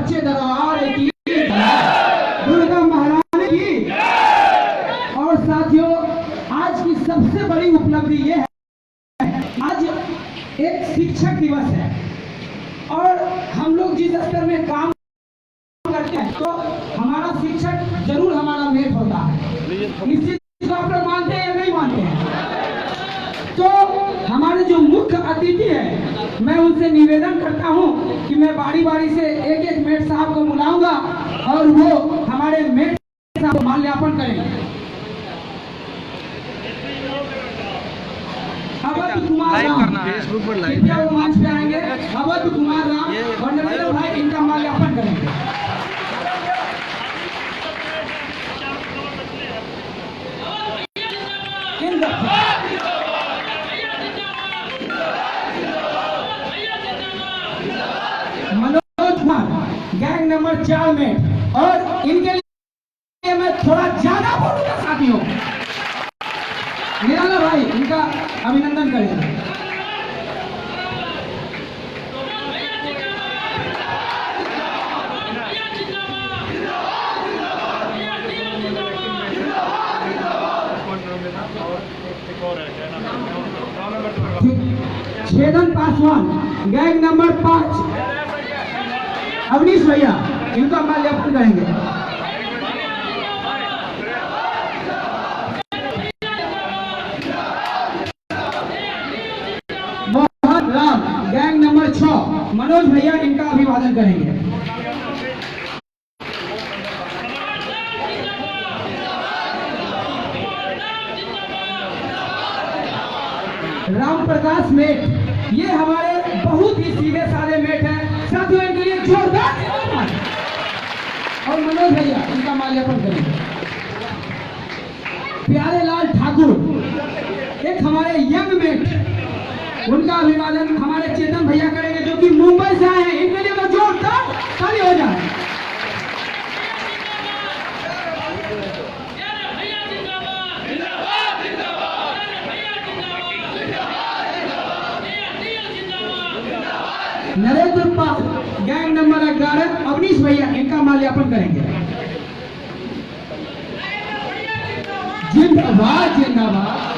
सच्चे दरबार की, दुर्गा महारानी की। और साथियों, आज की सबसे बड़ी उपलब्धि ये है, आज एक शिक्षक दिवस है और हम लोग जिस स्तर में काम करते हैं तो हमारा शिक्षक जरूर हमारा मेट होता है। निश्चित आप लोग मानते हैं या नहीं मानते हैं? तो हमारे जो मुख्य अतिथि है, मैं उनसे निवेदन करता हूं कि मैं बारी बारी से एक एक मेट साहब को बुलाऊंगा और वो हमारे मेट साहब को माल्यार्पण करेंगे। अवध कुमार राम फेसबुक पर लाइव है, वो मंच पे आएंगे। अवध कुमार राम और नरेंद्र भाई इनका माल्यार्पण करेंगे। मनोज कुमार गैंग नंबर 4 में, और इनके लिए मैं थोड़ा ज्यादा बोलूंगा साथियों। निराला भाई इनका अभिनंदन करेंगे। छेदन पासवान गैंग नंबर 5, अवनीश भैया इनका माल्यार्पण करेंगे। मोहन राम गैंग नंबर 6, मनोज भैया इनका अभिवादन करेंगे। राम प्रकाश मेट, ये हमारे बहुत ही सीधे साधे मेट हैं साथियों, इनके लिए जोरदार। और मनोज भैया इनका माल्यार्पण करेंगे। प्यारे लाल ठाकुर एक हमारे यंग मेट, उनका अभिवादन हमारे चेतन भैया करेंगे जो कि मुंबई से आए हैं। इनके लिए तो जोरदार ताली हो जाए। नरेंद्र पाल गैंग नंबर 11, अवनीश भैया इनका माल्यार्पण करेंगे। जिंदाबाद जिंदाबाद।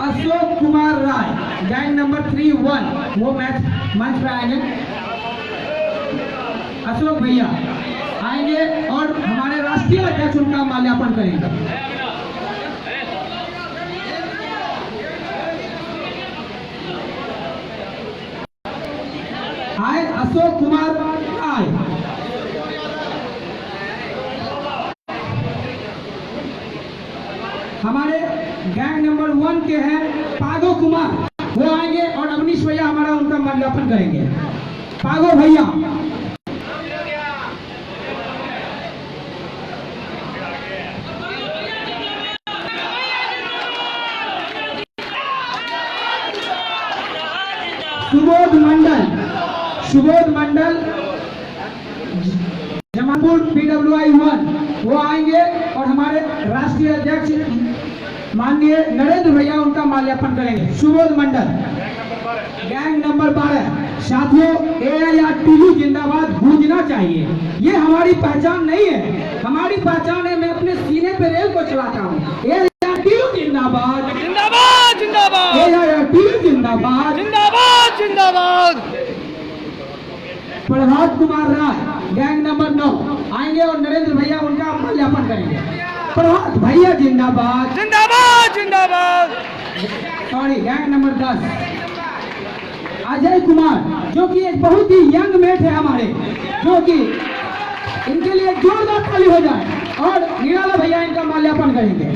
अशोक कुमार राय गैंग नंबर 3-1, वो मंच पे आएंगे। अशोक भैया आएंगे और हमारे राष्ट्रीय अध्यक्ष उनका माल्यार्पण करेंगे। आए अशोक कुमार आए। हमारे गैंग नंबर 1 के हैं पागो कुमार, वो आएंगे और अवनीश भैया हमारा उनका माल्यार्पण करेंगे। पागो भैया सुबोध मंडल जमालपुर PWI 1, वो आएंगे और हमारे राष्ट्रीय अध्यक्ष माननीय नरेंद्र भैया उनका माल्यार्पण करेंगे। सुबोध मंडल गैंग नंबर 12, साथियों AIRTU जिंदाबाद गूंजना चाहिए। ये हमारी पहचान नहीं है, हमारी पहचान है मैं अपने सीने पे रेल को चलाता हूँ। AIRTU जिंदाबाद जिंदाबाद जिंदाबाद, AIRTU जिंदाबाद जिंदाबाद जिंदाबाद। प्रभात कुमार राय गैंग नंबर 9 आएंगे और नरेंद्र भैया उनका माल्यार्पण करेंगे। प्रभात भैया जिंदाबाद जिंदाबाद जिंदाबाद। Sorry gang number 10 Ajay Kumar, जो कि एक बहुत ही यंग मेट है हमारे, जो कि इनके लिए जोरदार ताली हो जाए। और निराला भैया इनका माल्यार्पण करेंगे।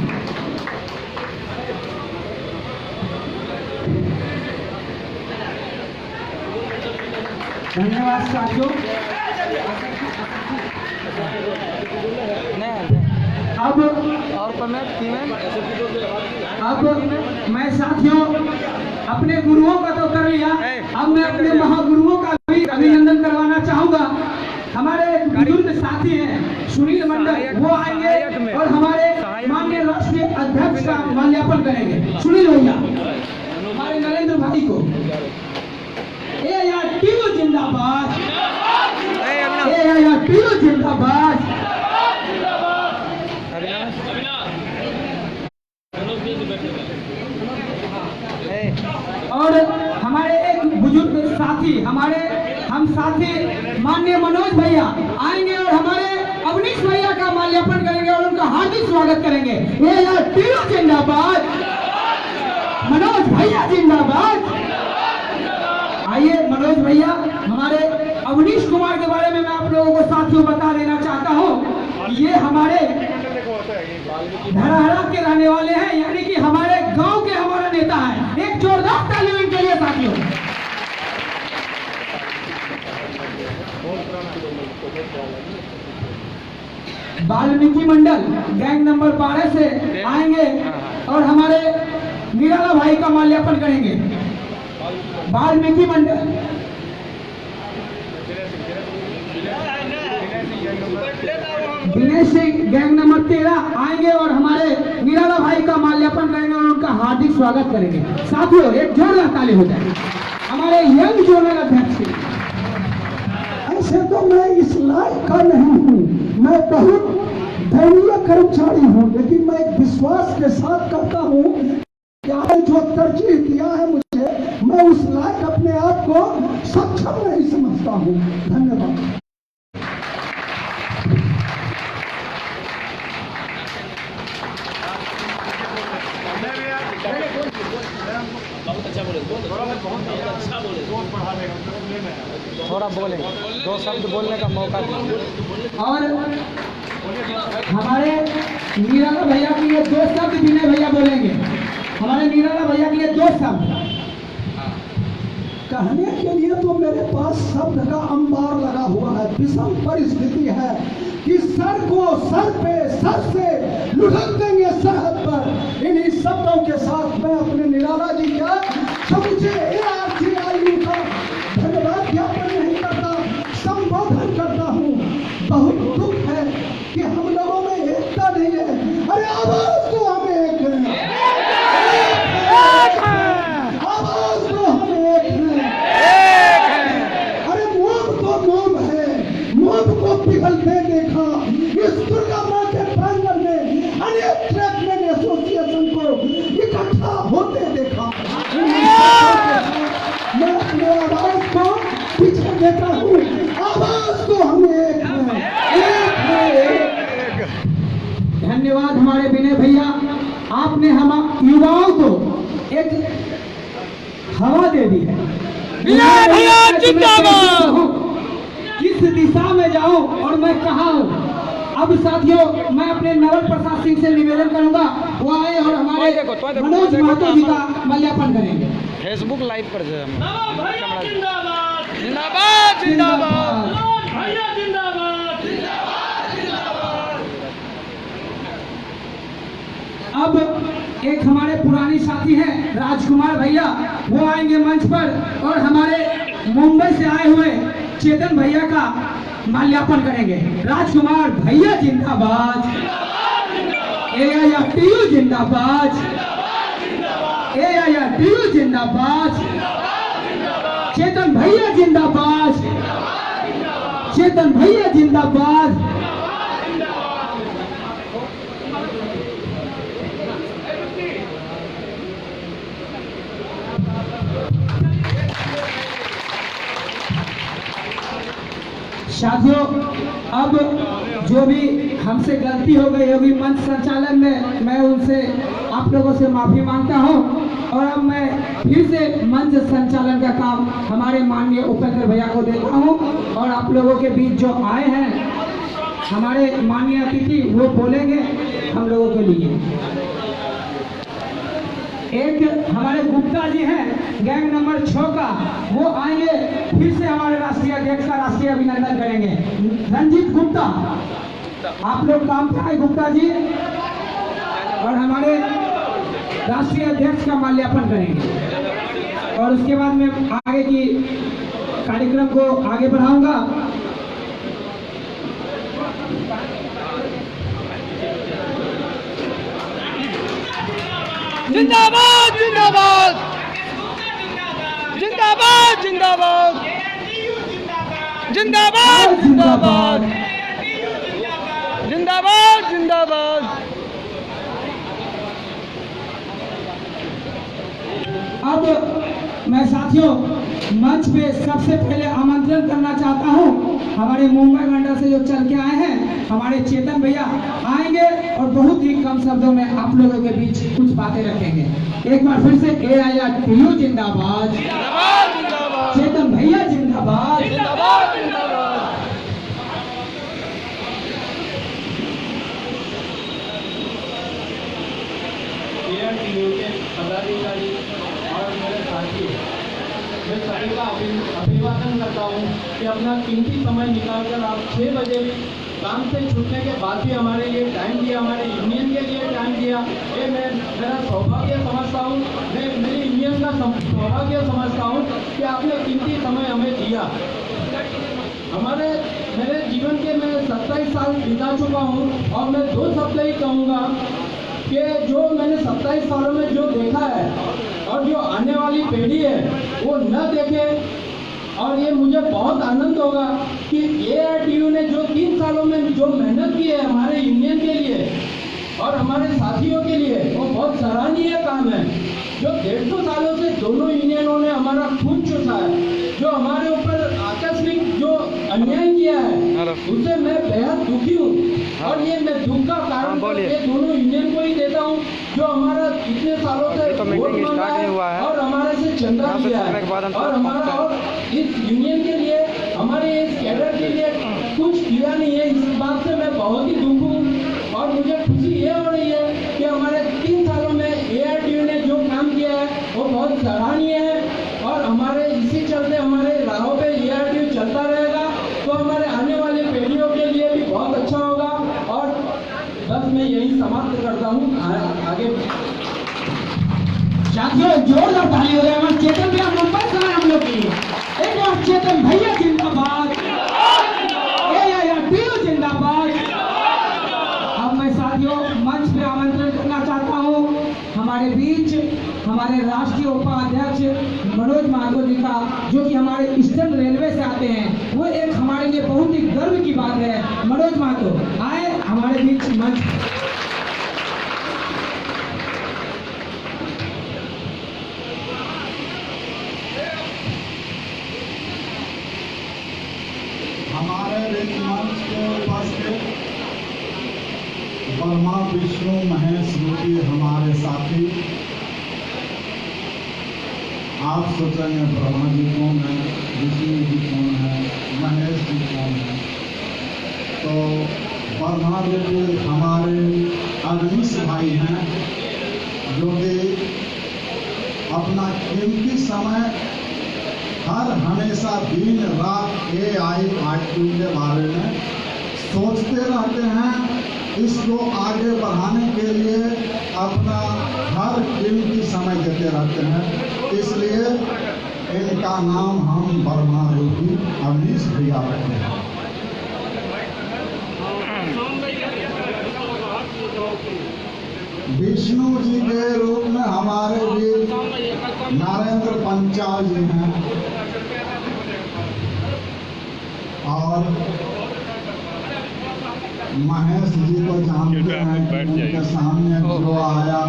धन्यवाद साथियों। अब मैं साथियों अपने गुरुओं का तो कर लिया, अब मैं अपने महागुरुओं का भी अभिनंदन करवाना चाहूंगा। हमारे बुजुर्ग साथी हैं सुनील मंडल, वो आएंगे और हमारे माननीय राष्ट्रीय अध्यक्ष का माल्यार्पण करेंगे। सुनील भैया हमारे नरेंद्र जितेंद्र भाई को। AIRTU जिंदाबाद, AIRTU जिंदाबाद। और हमारे एक बुजुर्ग साथी, हमारे हम साथी माननीय मनोज भैया आएंगे और हमारे अवनीश भैया का माल्यार्पण करेंगे और उनका हार्दिक स्वागत करेंगे। AIRTU जिंदाबाद, मनोज भैया जिंदाबाद। आइए मनोज भैया, हमारे अवनीश कुमार के बारे में मैं आप लोगों को साथियों बता देना चाहता हूँ। ये हमारे धराहरा के रहने वाले हैं, यानी कि हमारे गांव के हमारा नेता है। एक जोरदार तालियों इनके लिए साथियों। वाल्मीकि मंडल गैंग नंबर 12 से आएंगे और हमारे निराला भाई का माल्यार्पण करेंगे। वाल्मीकि मंडल दिनेश सिंह गैंग नंबर 13 आएंगे और हमारे निराला भाई का माल्यार्पण करेंगे और उनका हार्दिक स्वागत करेंगे। साथियों एक जोरदार ताली हो जाए हमारे यंग जोनल अध्यक्ष के। ऐसे तो मैं इस लायक का नहीं हूँ, मैं बहुत दयनीय कर्मचारी हूँ, लेकिन मैं एक विश्वास के साथ करता हूँ कि आपने जो तरजीह दिया है मुझे, मैं उस लायक अपने आप को सक्षम नहीं समझता हूँ। धन्यवाद। थोड़ा बोले, 2 शब्द बोलने का मौका दीजिए। और हमारे निराला भैया के लिए 2 शब्द विनय भैया बोलेंगे। हमारे निराला भैया के लिए 2 शब्द कहने के लिए तो मेरे पास शब्द का अंबार लगा हुआ है। विषम परिस्थिति है कि सर को सर से लुढ़क देंगे सरहद पर। इन्हीं शब्दों के साथ मैं अपने निराला जी का समूचे ARTU का धन्यवाद ज्ञापन नहीं करता, संबोधन करता हूँ। बहुत दुख है कि हम लोगों में एकता नहीं है। अरे आवाज को हम एक हैं, आवाज को हम एक हैं। अरे मोम तो मोम है, मोम को पिघलते देखा इस दुर्गा माँ के प्रांगण में। अनेक ट्रेडमैन एसोसिएशन को इकट्ठा होते देखा। मैं अपने आवाज को पीछे देता हूँ, आवाज को हम एक हैं। धन्यवाद हमारे विनय भैया, आपने हम युवाओं को एक हवा दे दी है। भैया जिंदाबाद। किस दिशा में जाऊं और मैं कहाँ हूँ। अब साथियों मैं अपने नवल प्रसाद सिंह से निवेदन करूंगा, वो आए और हमारे मनोज महतो जी का माल्यार्पण करेंगे। फेसबुक लाइव पर जिंदाबाद जिंदाबाद जिंदाबाद। अब एक हमारे पुरानी साथी हैं राजकुमार भैया, वो आएंगे मंच पर और हमारे मुंबई से आए हुए चेतन भैया का माल्यार्पण करेंगे। राजकुमार भैया जिंदाबाद, AIRTU जिंदाबाद, AIRTU जिंदाबाद। चेतन भैया जिंदाबाद, चेतन भैया जिंदाबाद। साथियों अब जो भी हमसे गलती हो गई होगी मंच संचालन में, मैं उनसे आप लोगों से माफी मांगता हूं। और अब मैं फिर से मंच संचालन का काम हमारे माननीय उपेंद्र भैया को देता हूं। और आप लोगों के बीच जो आए हैं हमारे माननीय अतिथि, वो बोलेंगे हम लोगों के लिए। एक हमारे गुप्ता जी हैं गैंग नंबर 6 का, वो आएंगे फिर से हमारे राष्ट्रीय अध्यक्ष का राष्ट्रीय अभिनंदन करेंगे। रंजीत गुप्ता, आप लोग काम पे आए गुप्ता जी, और हमारे राष्ट्रीय अध्यक्ष का माल्यार्पण करेंगे। और उसके बाद मैं आगे की कार्यक्रम को आगे बढ़ाऊंगा। जिंदाबाद जिंदाबाद जिंदाबाद जिंदाबाद जिंदाबाद जिंदाबाद जिंदाबाद। अब मैं साथियों मंच पे सबसे पहले आमंत्रण करना चाहता हूं, हमारे मुंबई मंडल से जो चल के आए हैं हमारे चेतन भैया आएंगे और बहुत ही कम शब्दों में आप लोगों के बीच कुछ बातें रखेंगे। एक बार फिर से AIRTU जिंदाबाद, चेतन भैया जिंदाबाद। AIRTU के पदाधिकारी और मेरे साथियों, मैं सभी का अभिवादन करता हूँ कि अपना कीमती समय निकालकर आप 6 बजे काम से छूटने के बाद भी हमारे लिए टाइम दिया, हमारे यूनियन के लिए टाइम दिया। ये मैं मेरा सौभाग्य समझता हूँ, मैं मेरी यूनियन का सौभाग्य समझता हूँ कि आपने कीमती समय हमें दिया। मेरे जीवन के मैं 27 साल बिता चुका हूँ और मैं 2 शब्द ही कहूँगा कि जो मैंने 27 सालों में जो देखा है और जो आने वाली पीढ़ी है वो न देखे, और ये मुझे बहुत आनंद होगा कि AIRTU ने जो 3 सालों में जो मेहनत की है हमारे यूनियन के लिए और हमारे साथियों के लिए, वो बहुत सराहनीय काम है। जो 150 सालों से दोनों यूनियनों ने हमारा खून चूसा है, जो हमारे ऊपर आकस्मिक जो अन्याय किया है उससे मैं बेहद दुखी हूँ। और ये मैं दुख का कारण ये दोनों यूनियन को ही देता हूँ जो हमारा इतने सालों से वोट मांगा है और हमारे से चंदा किया है और हमारा और इस यूनियन के लिए हमारे इस कैडर के लिए कुछ किया नहीं है। इस बात से मैं बहुत ही दुख हूँ और मुझे खुशी ये हो रही है कि हमारे 3 सालों में AIRTU ने जो काम किया है वो बहुत सराहनीय है और हमारे इसी चलते हमारे राहों पे AIRTU चलता रहेगा तो हमारे आने वाली पीढ़ियों के लिए भी बहुत अच्छा होगा। और बस मैं यही समाप्त करता हूँ। आगे साथियों जोरदार ताली हो जाए। चेतन भैया मुंबई से आए हम लोग की, एक बार चेतन भैया जिंदाबाद, AIRTU जिंदाबाद। अब मैं साथियों मंच पे आमंत्रण करना चाहता हूँ हमारे बीच हमारे राष्ट्रीय उपाध्यक्ष मनोज माधव जी का, जो कि हमारे ईस्टर्न रेलवे से आते हैं। वो एक हमारे लिए बहुत ही गर्व की बात है। मनोज माधव आए हमारे बीच मंच। हमारे बीच मंच के उपस्थित वर्मा विष्णु महेश रूपी हमारे साथी। आप सोचेंगे ब्रह्मा जी कौन है, विष्णु जी कौन है, महेश जी कौन है, तो वर्मा रूपी हमारे अग्निश भाई हैं जो कि अपना कीमती समय हर हमेशा दिन रात AIRTU के बारे में सोचते रहते हैं, इसको आगे बढ़ाने के लिए अपना हर कीमती समय देते रहते हैं। इसलिए इनका नाम हम वर्मा रूपी अवनीश भैया रखते हैं। विष्णु जी के रूप में हमारे वीर नरेंद्र पंचाल जी हैं और महेश जी को जानते हैं, उनके सामने जो आया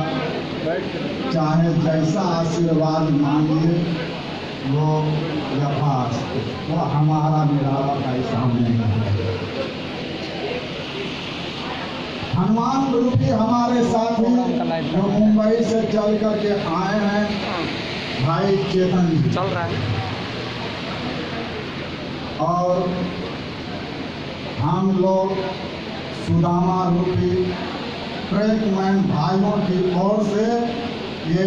चाहे जैसा आशीर्वाद मांगिए वो यथार्थ, वो हमारा निराला का सामने है। हनुमान रूपी हमारे साथ ही जो मुंबई से चल करके आए हैं भाई चेतन जी चल रहा है और हम लोग सुदामा रूपी ट्रैकमैन भाइयों की ओर से ये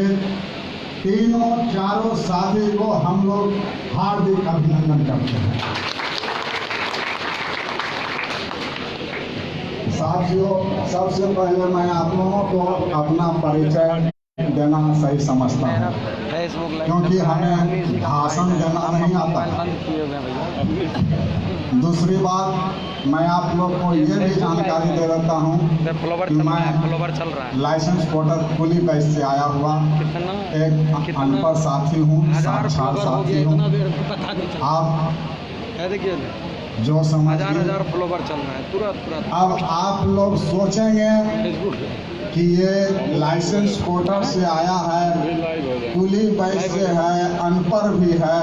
तीनों चारों साथी को हम लोग हार्दिक अभिनंदन करते हैं। साथियों, सबसे पहले मैं आप लोगों को अपना परिचय देना सही समझता हूँ। फेसबुक लाइव क्योंकि चल रहा है, हमें इसी का भाषण फायदा है। देना हम नहीं आता। मोबाइल बंद किए हुए हैं भैया। दूसरी बात, मैं आप लोग को ये भी जानकारी दे देता हूँ फ्लोवर कि चल रहा है, मैं फ्लोवर चल रहा है। लाइसेंस वोटर कुली बैच से आया हुआ कितना एक अनपढ़ साथी हूँ, 1000 साक्षात फ्लोवर हो साथी गया, हूँ। इतना देर में पता नहीं चला। आप है देखिए जो समझिए, 1000 फ्लोवर चल रहा है तुरंत अब आप लोग सोचेंगे फेसबुक कि ये लाइसेंस वोटर से आया है, कुली बैच से है, अनपढ़ भी है,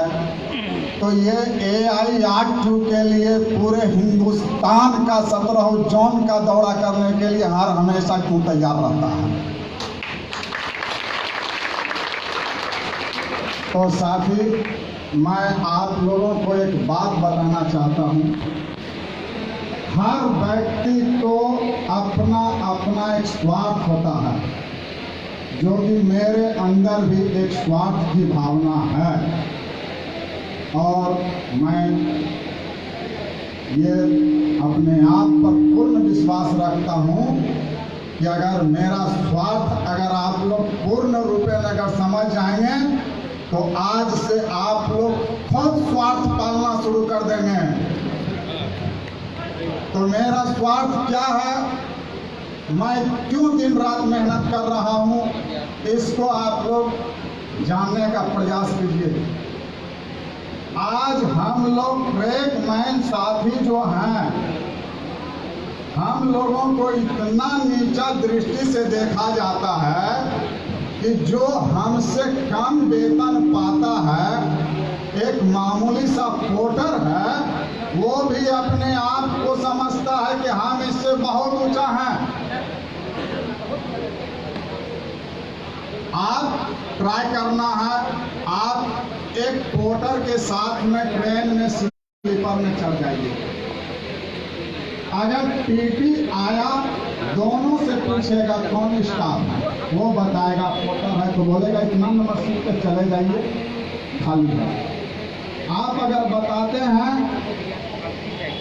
तो ये AI-2 के लिए पूरे हिंदुस्तान का 17 जोन का दौरा करने के लिए हर हमेशा क्यों तैयार रहता है। तो साथी, मैं आप लोगों को एक बात बताना चाहता हूँ, हर व्यक्ति को अपना अपना एक स्वार्थ होता है, जो कि मेरे अंदर भी एक स्वार्थ की भावना है। और मैं ये अपने आप पर पूर्ण विश्वास रखता हूँ कि अगर मेरा स्वार्थ अगर आप लोग पूर्ण रूप में अगर समझ जाएंगे तो आज से आप लोग खुद स्वार्थ पालना शुरू कर देंगे। तो मेरा स्वार्थ क्या है, मैं क्यों दिन रात मेहनत कर रहा हूँ, इसको आप लोग जानने का प्रयास कीजिए। आज हम लोग ट्रैकमैन साथी जो हैं, हम लोगों को इतना नीचा दृष्टि से देखा जाता है कि जो हमसे कम वेतन पाता है, एक मामूली सा पोर्टर है, वो भी अपने आप को समझता है कि हम इससे बहुत ऊंचा हैं। आप ट्राई करना है, आप एक पोर्टर के साथ में ट्रेन में स्लीपर में चढ़ जाइए। अगर टीटी आया, दोनों से पूछेगा कौन स्टाफ है, वो बताएगा पोर्टर है, तो बोलेगा इतना नंबर सीट पे चले जाइए, खाली है। आप अगर बताते हैं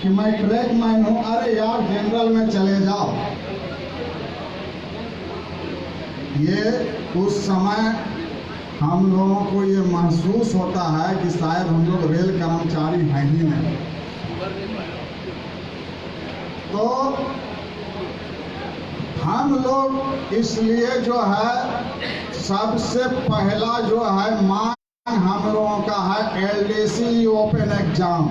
कि मैं ट्रैकमैन हूँ, अरे यार जनरल में चले जाओ, ये उस समय हम लोगों को ये महसूस होता है कि शायद हम लोग रेल कर्मचारी हैं ही नहीं। तो हम लोग इसलिए जो है सबसे पहला जो है मांग हम लोगों का है LDC ओपन एग्जाम,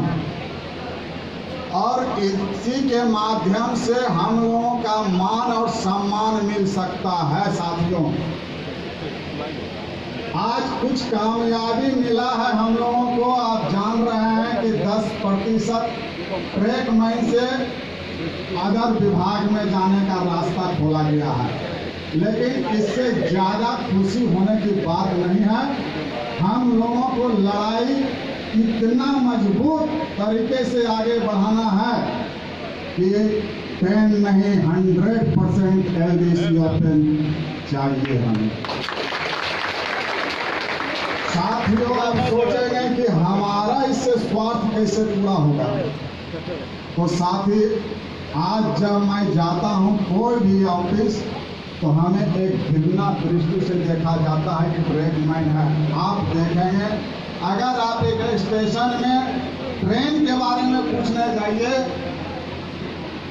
और इसी के माध्यम से हम लोगों का मान और सम्मान मिल सकता है। साथियों, आज कुछ कामयाबी मिला है हम लोगों को। आप जान रहे हैं कि 10% ट्रैकमैन से अदर विभाग में जाने का रास्ता खोला गया है, लेकिन इससे ज़्यादा खुशी होने की बात नहीं है। हम लोगों को लड़ाई इतना मजबूत तरीके से आगे बढ़ाना है कि 10 नहीं 100% LDC ओपन चाहिए हमें। साथियों, आप सोचेंगे कि हमारा इससे स्वार्थ कैसे पूरा होगा, तो साथी, आज जब मैं जाता हूँ कोई भी ऑफिस, तो हमें एक घृणा दृष्टि से देखा जाता है कि ट्रैकमैन है। आप देखेंगे, अगर आप एक स्टेशन में ट्रेन के बारे में पूछने जाइए,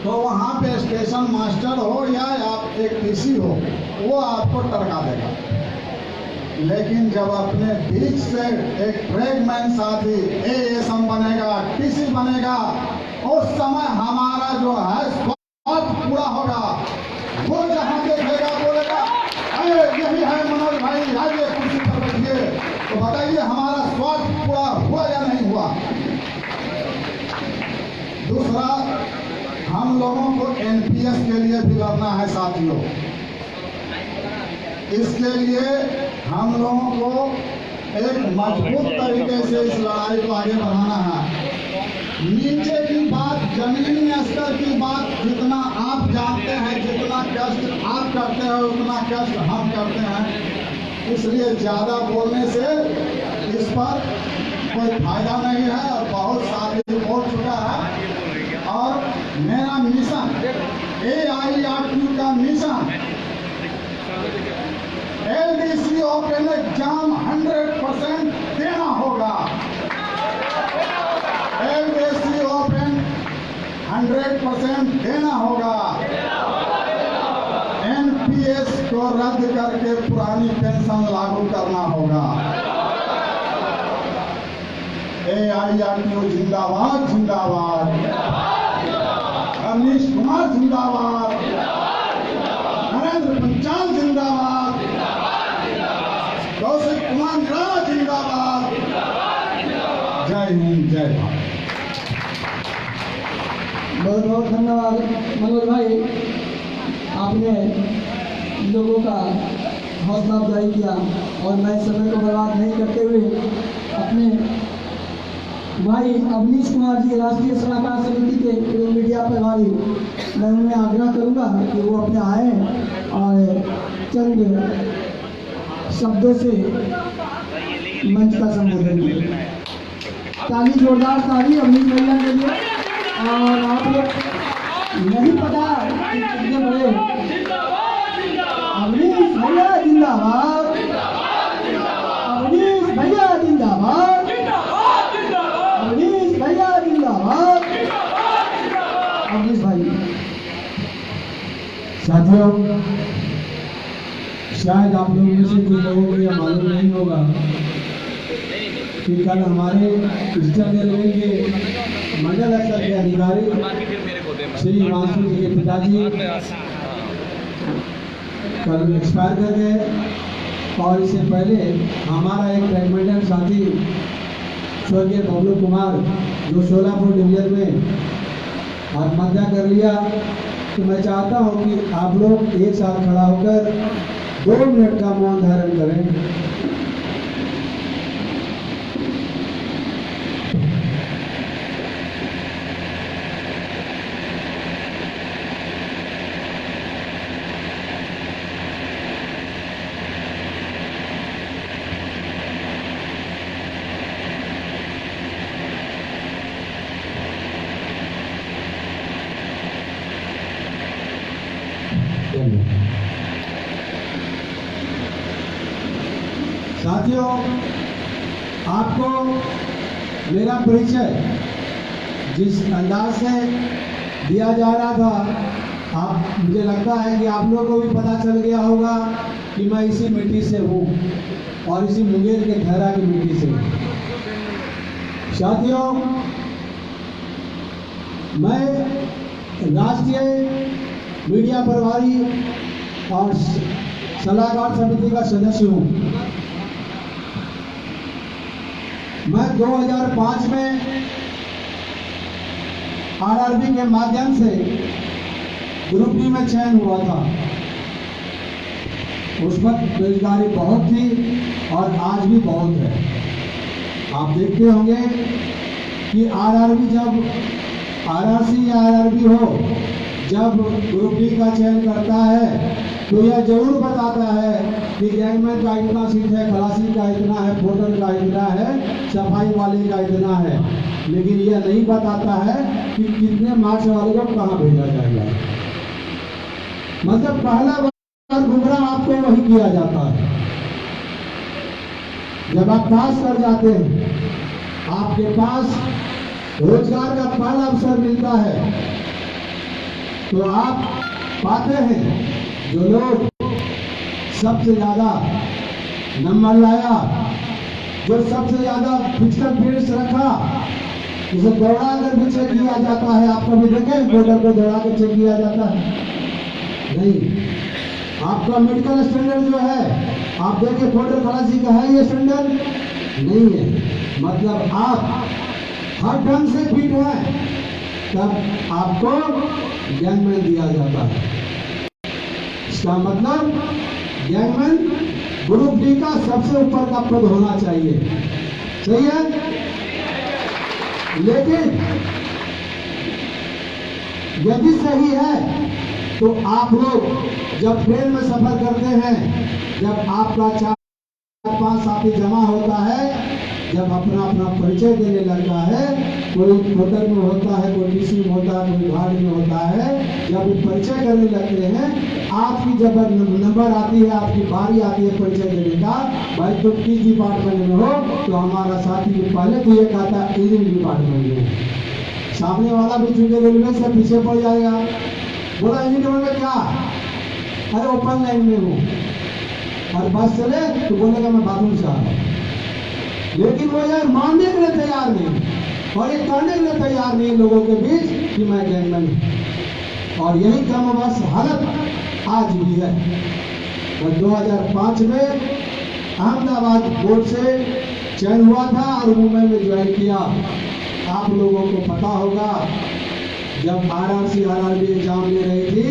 तो वहाँ पे स्टेशन मास्टर हो या आप एक टीसी हो, वो आपको टरका देगा। लेकिन जब अपने बीच से एक ट्रैकमैन साथी ASM बनेगा, टीसी बनेगा, उस समय हमारा जो है स्वार्थ पूरा होगा। वो जहाँ देखेगा बोलेगा, अरे यही है मनोज भाई, आइए कुर्सी पर बैठिए। तो बताइए हमारा स्वार्थ पूरा हुआ या नहीं हुआ। दूसरा, हम लोगों को NPS के लिए भी लड़ना है साथियों। इसके लिए हम लोगों को एक मजबूत तरीके से इस लड़ाई को आगे बढ़ाना है। नीचे की बात, जमीनी स्तर की बात, जितना आप जानते हैं, जितना कष्ट आप करते हैं, उतना कष्ट हम करते हैं। इसलिए ज़्यादा बोलने से इस पर कोई फायदा नहीं है, और बहुत साथी बोल चुका है। और मेरा मिशन, AI-2 का मिशन LDC ओपन एग्जाम 100% देना होगा। LDC ओपन 100% देना होगा। NPS को रद्द करके पुरानी पेंशन लागू करना होगा। AIRTO जिंदाबाद जिंदाबाद, अवनीश कुमार जिंदाबाद, नरेंद्र पंचाल जिंदाबाद, कौशिक कुमार निराला जिंदाबाद। जय हिंद जय भारत। बहुत बहुत धन्यवाद मनोज भाई, आपने लोगों का हौसला अफजाई किया और मैं समय को बर्बाद नहीं करते हुए अपने भाई अवनीश कुमार जी, राष्ट्रीय सलाहकार समिति के मीडिया प्रभारी, मैं उन्हें आग्रह करूंगा कि वो अपने आए और चंद शब्दों से मंच का संबोधन करें। ताली, जोरदार ताली अवनीश भैया के लिए। और आप लोग नहीं पता कि कितने बड़े अवनीश भैया जिंदाबाद, अवनीश भैया जिंदाबाद, अवनीश भैया जिंदाबाद, अवनीश भाई। साथियों, शायद आप लोगों में से कुछ लोगों को यह मालूम नहीं होगा कि कल हमारे ईस्टर्न रेलवे के मंडल स्तर के अधिकारी श्री हिमांशु जी के पिताजी कल एक्सपायर कर गए। और इससे पहले हमारा एक बैडमिंटन साथी स्वर्गीय बबलू कुमार, जो सोलापुर डिवीजन में आत्महत्या कर लिया। तो मैं चाहता हूं कि आप लोग एक साथ खड़ा होकर 2 मिनट का मौन धारण करें। साथियों, आपको मेरा परिचय जिस अंदाज से दिया जा रहा था, मुझे लगता है कि आप लोगों को भी पता चल गया होगा कि मैं इसी मिट्टी से हूँ और इसी मुंगेर के खैरा की मिट्टी से हूँ। साथियों, मैं राष्ट्रीय मीडिया प्रभारी और सलाहकार समिति का सदस्य हूँ। मैं 2005 में RRB के माध्यम से ग्रुप डी में चयन हुआ था। उस वक्त बेरोजगारी बहुत थी और आज भी बहुत है। आप देखते होंगे कि RRB जब RRC या RRB हो, जब ग्रुप डी का चयन करता है तो यह जरूर बताता है कि गैंगमैन का इतना सीट है, खलासी का इतना है, पोर्टर का इतना है, सफाई वाले का इतना है, लेकिन यह नहीं बताता है कि कितने मार्च वाले को कहाँ भेजा जाएगा। मतलब पहला बार गुमराह आपको वही किया जाता है। जब आप पास कर जाते हैं, आपके पास रोजगार का पहला अवसर मिलता है, तो आप पाते हैं जो लोग सबसे ज्यादा नंबर लाया, जो सबसे ज्यादा फिजिकल फिटनेस रखा, उसे दौड़ा कर भी चेक किया जाता है। आप कभी देखें बोर्डर को दौड़ा कर चेक किया जाता है? नहीं। आपका मेडिकल स्टैंडर्ड जो है, आप देखें फोर्टर खलासी का है ये स्टैंडर्ड? नहीं है। मतलब आप हर ढंग से फिट हैं, तब आपको गैंगमैन दिया जाता है। इसका मतलब गैंगमैन ग्रुप डी का सबसे ऊपर का पद होना चाहिए। सही है? लेकिन यदि सही है तो आप लोग जब ट्रेन में सफर करते हैं, जब आपका 4-5 साथी जमा होता है, जब अपना अपना परिचय देने लगता है, कोई होटल में होता है, कोई टीसी में होता है, कोई घाट में होता है, जब वो परिचय करने लगते हैं, आपकी जब नंबर आती है, आपकी बारी आती है परिचय देने का, भाई तुम किस डिपार्टमेंट में हो, तो हमारा साथी भी पहले तो ये कहता है इंजीनियरिंग डिपार्टमेंट में। सामने वाला भी चूंकि रेलवे से पीछे पड़ जाएगा, बोला इंजीनियरिंग में क्या, अरे ओपन लाइन में हूँ, और बस चले तो बोलेगा मैं बाथरूम से आ रहा हूँ। लेकिन वो यार मानने के लिए तैयार नहीं और ये करने के लिए तैयार नहीं लोगों के बीच कि मैं गैंगमैन हूं। और यही कमबख्त हालत आज भी है। और 2005 में अहमदाबाद बोर्ड से चयन हुआ था और मुंबई में ज्वाइन किया। आप लोगों को पता होगा जब RRC RRB एग्जाम ले रही थी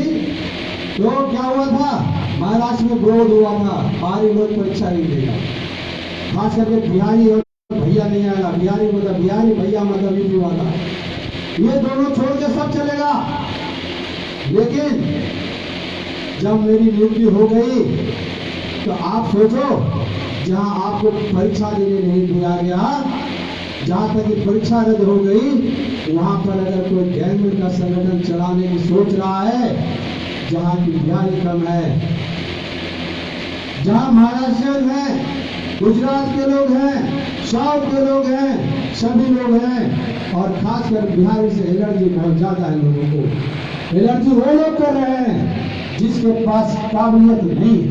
तो क्या हुआ था, महाराष्ट्र में विरोध हुआ था, बाहरी लोग परीक्षा नहीं देगा, खास करके बिहारी और भैया नहीं आएगा, बिहारी मतलब बिहारी, भैया मतलब यूपी वाला, ये दोनों छोड़ के सब चलेगा। लेकिन जब मेरी नियुक्ति हो गई तो आप सोचो, जहां आपको परीक्षा देने नहीं दिया गया, जहां तक कि परीक्षा रद्द हो गई, वहां पर अगर कोई गैंगमैन का संगठन चलाने की सोच रहा है, जहां की बिहारी कम है, जहां महाराष्ट्र है, गुजरात के लोग हैं, साउथ के लोग हैं, सभी लोग हैं, और खासकर बिहारी से एलर्जी बहुत ज्यादा है लोगों को। एलर्जी वो लोग कर रहे हैं जिसके पास काबिलियत नहीं है।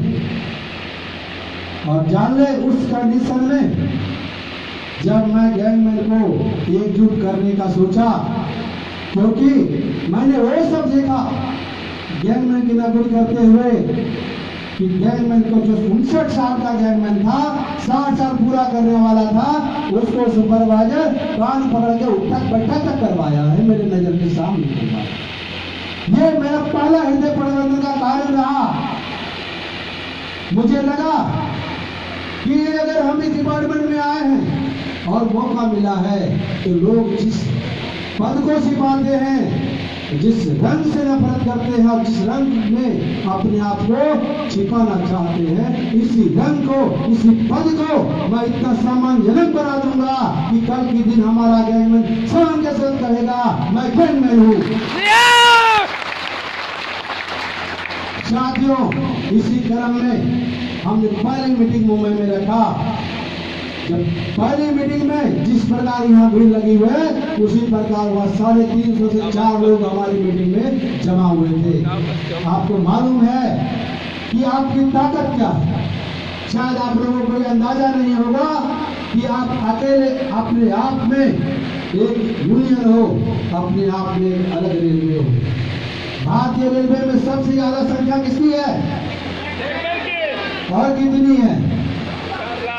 और जान ले उस कंडीशन में जब मैं गैंगमैन को एकजुट करने का सोचा, क्योंकि मैंने वो सब देखा गैंगमैन की नकल करते हुए कि गैंगमैन को जो 59 साल का गैंगमैन था, 60 साल पूरा करने वाला था, उसको सुपरवाइजर कान पकड़ के उठक बैठक तक करवाया है मेरे नजर के सामने। ये मेरा पहला हृदय परिवर्तन का कारण रहा। मुझे लगा कि अगर हम इस डिपार्टमेंट में आए हैं और मौका मिला है तो लोग जिस पद को सिपाते हैं, जिस रंग से नफरत करते हैं और जिस रंग में अपने आप को छिपाना चाहते हैं, इसी रंग को, इसी पद को मैं इतना सम्मानजनक बना दूंगा कि कल के दिन हमारा गैंगमैन शान के साथ कहेगा मैं गैंगमैन हूं। साथियों, इसी क्रम में हमने पहली मीटिंग मुंबई में रखा। जब पहली मीटिंग में जिस प्रकार यहाँ भीड़ लगी हुई है, उसी प्रकार वह 350 से 4 लोग हमारी मीटिंग में जमा हुए थे। आपको मालूम है कि आपकी ताकत क्या है। शायद आप लोगों को अंदाजा नहीं होगा कि आप अकेले अपने आप में एक यूनियन हो, अपने आप में एक अलग रेलवे हो। भारतीय रेलवे में सबसे ज्यादा संख्या किसकी है और कितनी है?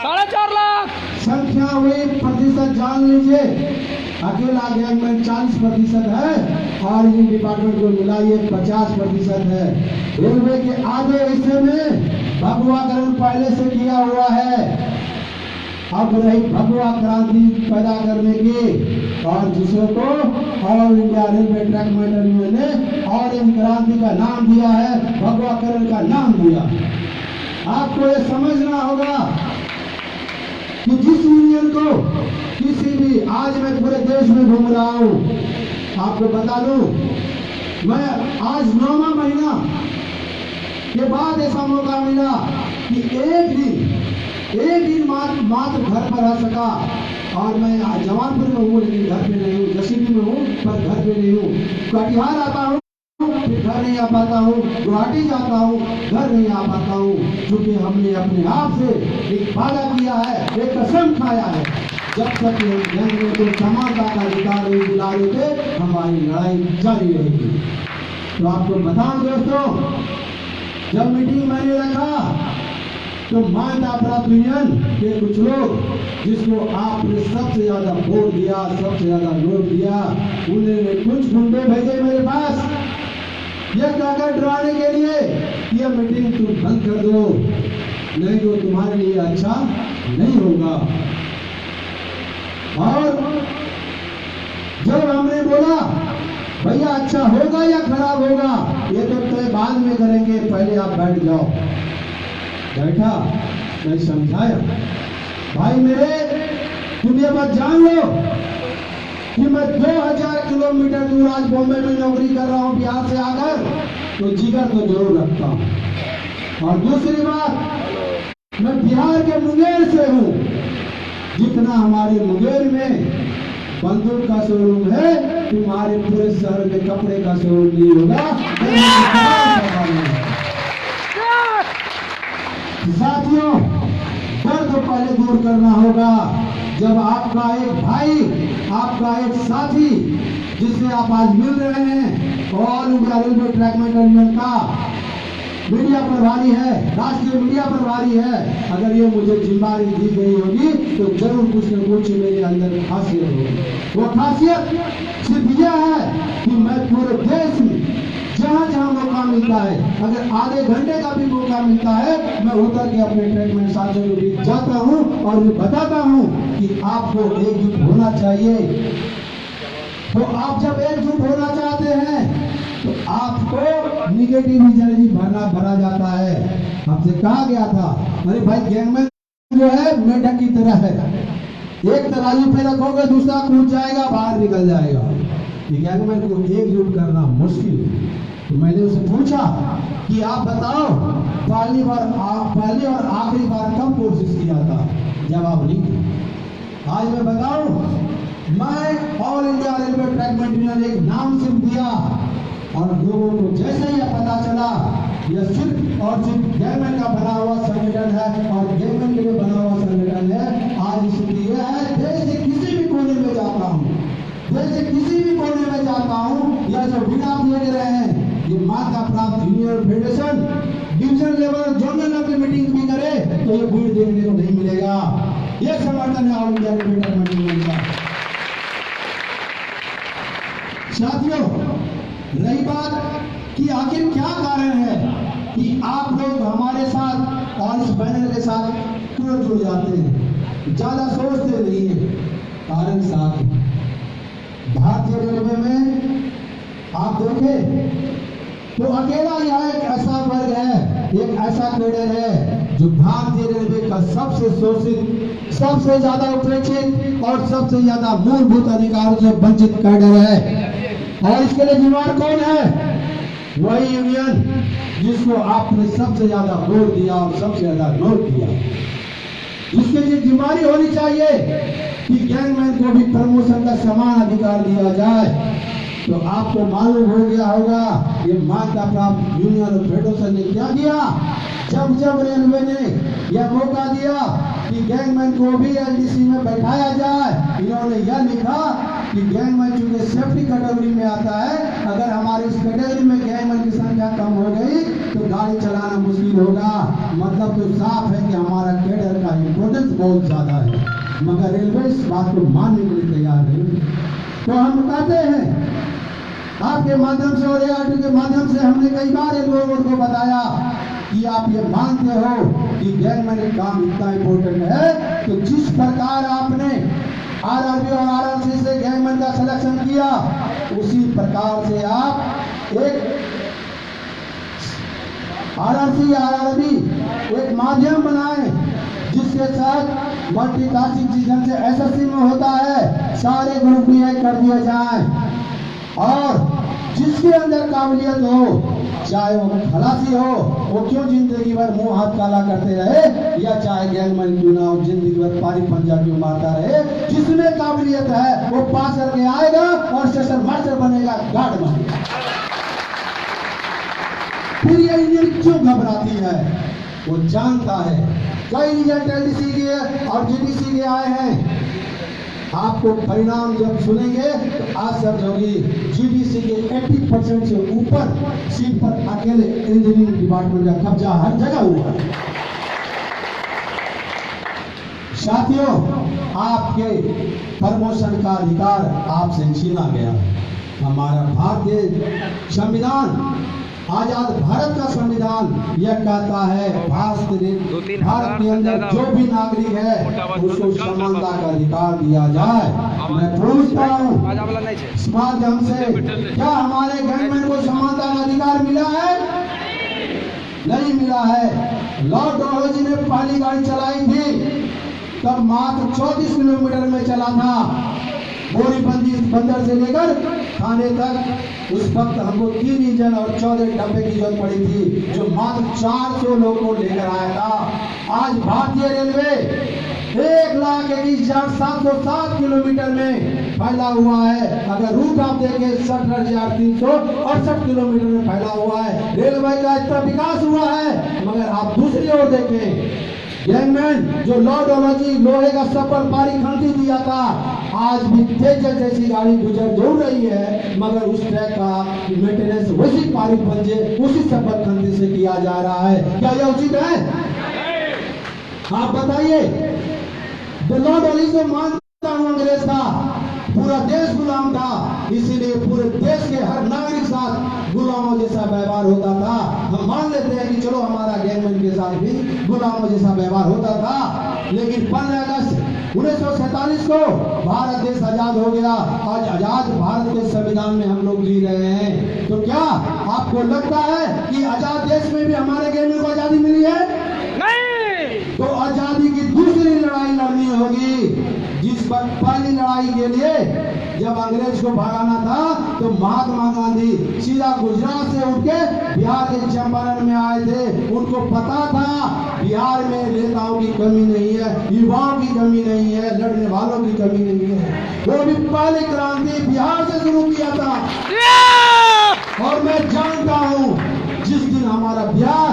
4.5 लाख। संख्या हुई प्रतिशत जान लीजिए, अकेला गैंगमैन 40% है और इन डिपार्टमेंट को मिलाइए 50% है। रेलवे के आधे हिस्से में भगवाकरण पहले से किया हुआ है। अब रही भगवा क्रांति पैदा करने की, और जिसको all India railway track maintain union ने ऑरेंज क्रांति का नाम दिया है, भगवाकरण का नाम दिया। आपको ये समझना होगा कि जिस यूनियन को किसी भी, आज मैं पूरे देश में घूम रहा हूं, आपको बता दूं, मैं आज 9वां महीना के बाद ऐसा मौका मिला कि एक दिन मात्र घर पर रह सका। और मैं आज जमालपुर में हूँ लेकिन घर पे नहीं हूँ, जसीडीह में हूँ पर घर पे नहीं हूँ, कटिहार आता हूँ फिर घर नहीं आ पाता हूँ, गुवाहाटी जाता हूँ घर नहीं आ पाता हूँ, क्योंकि हमने अपने आप से एक वादा किया है, एक कसम खाया है, जब तक गैंगमैन को समानता का अधिकार नहीं दिला देते हमारी लड़ाई जारी रहेगी। तो आपको बताऊं दोस्तों, जब मीटिंग मैंने रखा तो मान्यता प्राप्त यूनियन के कुछ लोग, जिसको आपने सबसे ज्यादा वोट दिया, सबसे ज्यादा वोट दिया, उन्होंने कुछ गुंडे भेजे मेरे पास, ये कहकर डराने के लिए कि यह मीटिंग तुम बंद कर दो, नहीं तो तुम्हारे लिए अच्छा नहीं होगा। और जब हमने बोला भैया अच्छा होगा या खराब होगा ये तो तय बाद में करेंगे, पहले आप बैठ जाओ। बैठा, मैं समझाया भाई मेरे, तुम ये बात जान लो कि मैं 2000 किलोमीटर दूर आज बॉम्बे में नौकरी कर रहा हूं बिहार से आकर, तो जिगर तो जरूर रखता हूं। और दूसरी बात, मैं बिहार के मुंगेर से हूं। जितना हमारे मुंगेर में बंदूक का शोरूम है, तुम्हारे पूरे शहर में कपड़े का शोरूम नहीं होगा। साथियों, डर तो पहले दूर करना होगा। जब आपका एक भाई, आपका एक साथी जिससे आप आज मिल रहे हैं, all India railway track maintenance का मीडिया प्रभारी है, राष्ट्रीय मीडिया प्रभारी है, अगर ये मुझे जिम्मेदारी दी गई होगी तो जरूर कुछ न कुछ मेरे अंदर खासियत होगी। वो खासियत सिर्फ यह है कि मैं पूरे देश में जहां जहां मौका मिलता है, अगर आधे घंटे का भी मौका मिलता है, मैं उतर के अपने ट्रीटमेंट साथियों के बीच जाता हूं और मैं बताता हूं कि आपको एकजुट होना चाहिए। तो आप जब एकजुट होना चाहते हैं तो आपको निगेटिव एनर्जी भरा जाता है। हमसे कहा गया था, अरे भाई गैंगमैन जो है मेढक की तरह है, एक तराजू पे रखोगे दूसरा कूद जाएगा, बाहर निकल जाएगा। गैंगमैन को एकजुट करना मुश्किल है। तो मैंने उसे पूछा कि आप बताओ पहली और आखिरी बार कब कोशिश किया था? जवाब नहीं। आज मैं बताऊं, मैं all India railway track maintenance एक नाम सिर्फ दिया और लोगों को जैसे ही पता चला यह सिर्फ और सिर्फ गैंगमैन का बना हुआ संगठन है और गैंगमैन के लिए बना हुआ संगठन है। आज स्थिति यह है, देश के किसी भी कोने में जाता हूँ, देश के किसी भी कोने में जाता हूँ, यह जो भीड़ आप देख रहे हैं, ये मान्यता प्राप्त union federation division level zonal level meeting भी करे तो ये भीड़ देखने को नहीं मिलेगा। ये समर्थन है all India railway track maintenance का। साथियों, रही बात कि आखिर क्या कारण है कि आप लोग हमारे साथ और इस बैनर के साथ क्यों जुड़ जाते हैं, ज्यादा सोचते नहीं है। कारण साफ है, भारतीय रेलवे में आप देखें तो अकेला यह एक ऐसा वर्ग है, एक ऐसा कैडर है जो भारतीय रेलवे का सबसे शोषित, सबसे ज्यादा उपेक्षित और सबसे ज्यादा मूलभूत अधिकारों से वंचित कैडर है। और इसके लिए जिम्मेदार कौन है? वही यूनियन जिसको आपने सबसे ज्यादा वोट दिया और सबसे ज्यादा नोट दिया। इसके लिए जिम्मेदारी होनी चाहिए कि गैंगमैन को भी प्रमोशन का समान अधिकार दिया जाए। तो आपको मालूम हो गया होगा ये मान्यता प्राप्त यूनियन और फेडरेशन ने क्या किया। जब जब रेलवे ने यह मौका दिया कि गैंगमैन को भी एलडीसी में बैठाया जाए, इन्होंने यह लिखा कि गैंगमैन चूंकि सेफ्टी कैटेगरी में आता है, अगर हमारे इस कैटेगरी में गैंगमैन की संख्या कम हो गई तो गाड़ी चलाना मुश्किल होगा। मतलब तो साफ है कि हमारा कैडर का इंपोर्टेंस बहुत ज्यादा है, मगर रेलवे इस बात को मानने के लिए तैयार नहीं। तो हम बताते हैं आपके माध्यम से और ART के माध्यम से, हमने कई बार इन लोगों को बताया कि आप ये मानते हो कि गैंगमैन का काम इतना इंपॉर्टेंट है, तो जिस प्रकार आपने RRB और RRC से गैंगमैन का सिलेक्शन किया, उसी प्रकार से आप एक RRC या RRB एक माध्यम बनाए जिसके साथ मल्टीटास्किंग सीजन से SSC में होता है, सारे ग्रुप भी एक कर दिए जाए और जिसके अंदर काबिलियत हो, चाहे वो खलासी हो, वो क्यों जिंदगी भर मुंह हाथ काला करते रहे, या चाहे गैंगमैन क्यों ना हो, जिंदगी भर पारी पंजा क्यों मारता रहे, जिसमें काबिलियत है वो पास करके आएगा और सेशन मास्टर बनेगा, गार्ड बनेगा। फिर ये यूनियन क्यों घबराती है? वो जानता है कई रिजल्ट एलडीसी के और जीडीसी के आए हैं। आपको परिणाम जब सुनेंगे तो आश्चर्य होगी, जीडीसी के 80% से ऊपर सीट पर अकेले इंजीनियरिंग डिपार्टमेंट का कब्जा हर जगह हुआ है। साथियों, आपके प्रमोशन का अधिकार आपसे छीना गया। हमारा भारतीय संविधान, आजाद भारत का संविधान यह कहता है भारत के अंदर जो भी नागरिक है उसको समानता का अधिकार दिया जाए। मैं पूछता हूँ इस माध्यम से, क्या हमारे गैंगमैन को समानता का अधिकार मिला है? नहीं मिला है। लॉर्ड डलहौजी ने पहली गाड़ी चलाई थी तब मात्र 34 किलोमीटर में चला था। बोरीबंदी बंदर से लेकर थाने तक उस वक्त हमको 3 इंजन और 14 डब्बे की जरूरत पड़ी थी, जो मात्र 400 लोगों को लेकर आया था। आज भारतीय रेलवे 1,21,707 किलोमीटर में फैला हुआ है। अगर रूट आप देखें 67,368 किलोमीटर में फैला हुआ है। रेलवे का इतना विकास हुआ है, मगर आप दूसरी ओर देखें, गैंगमैन जो लॉर्डोलॉजी लोहे का सफल पारी खंती दिया था, आज भी तेजस जैसी गाड़ी गुजर जरूर रही है, मगर उस ट्रैक का मेंटेनेंस उसी पारी पंजे उसी सफल खंती से किया जा रहा है। क्या यह उचित है? आप बताइए। लॉर्डोलॉजी को मानता हूं अंग्रेज था, पूरा देश गुलाम था, इसीलिए पूरे देश के हर नागरिक साथ गुलामों जैसा व्यवहार होता था। हम मान लेते हैं कि चलो हमारा गैंगमैन के साथ भी गुलामों जैसा व्यवहार होता था, लेकिन 15 अगस्त 1947 को भारत देश आजाद हो गया। आज आजाद भारत के संविधान में हम लोग जी रहे हैं। तो क्या आपको लगता है कि आजाद देश में भी हमारे गैंगमैन को आजादी मिली है? नहीं। तो आजादी की दूसरी लड़ाई लड़नी होगी। जिस पहली लड़ाई के लिए जब अंग्रेज को भगाना था, तो महात्मा गांधी सीधा गुजरात से उठ के बिहार के चंपारण में आए थे। उनको पता था बिहार में नेताओं की कमी नहीं है, युवाओं की कमी नहीं है, लड़ने वालों की कमी नहीं है। वो भी पहली क्रांति बिहार से शुरू किया था। और मैं जानता हूं जिस दिन हमारा बिहार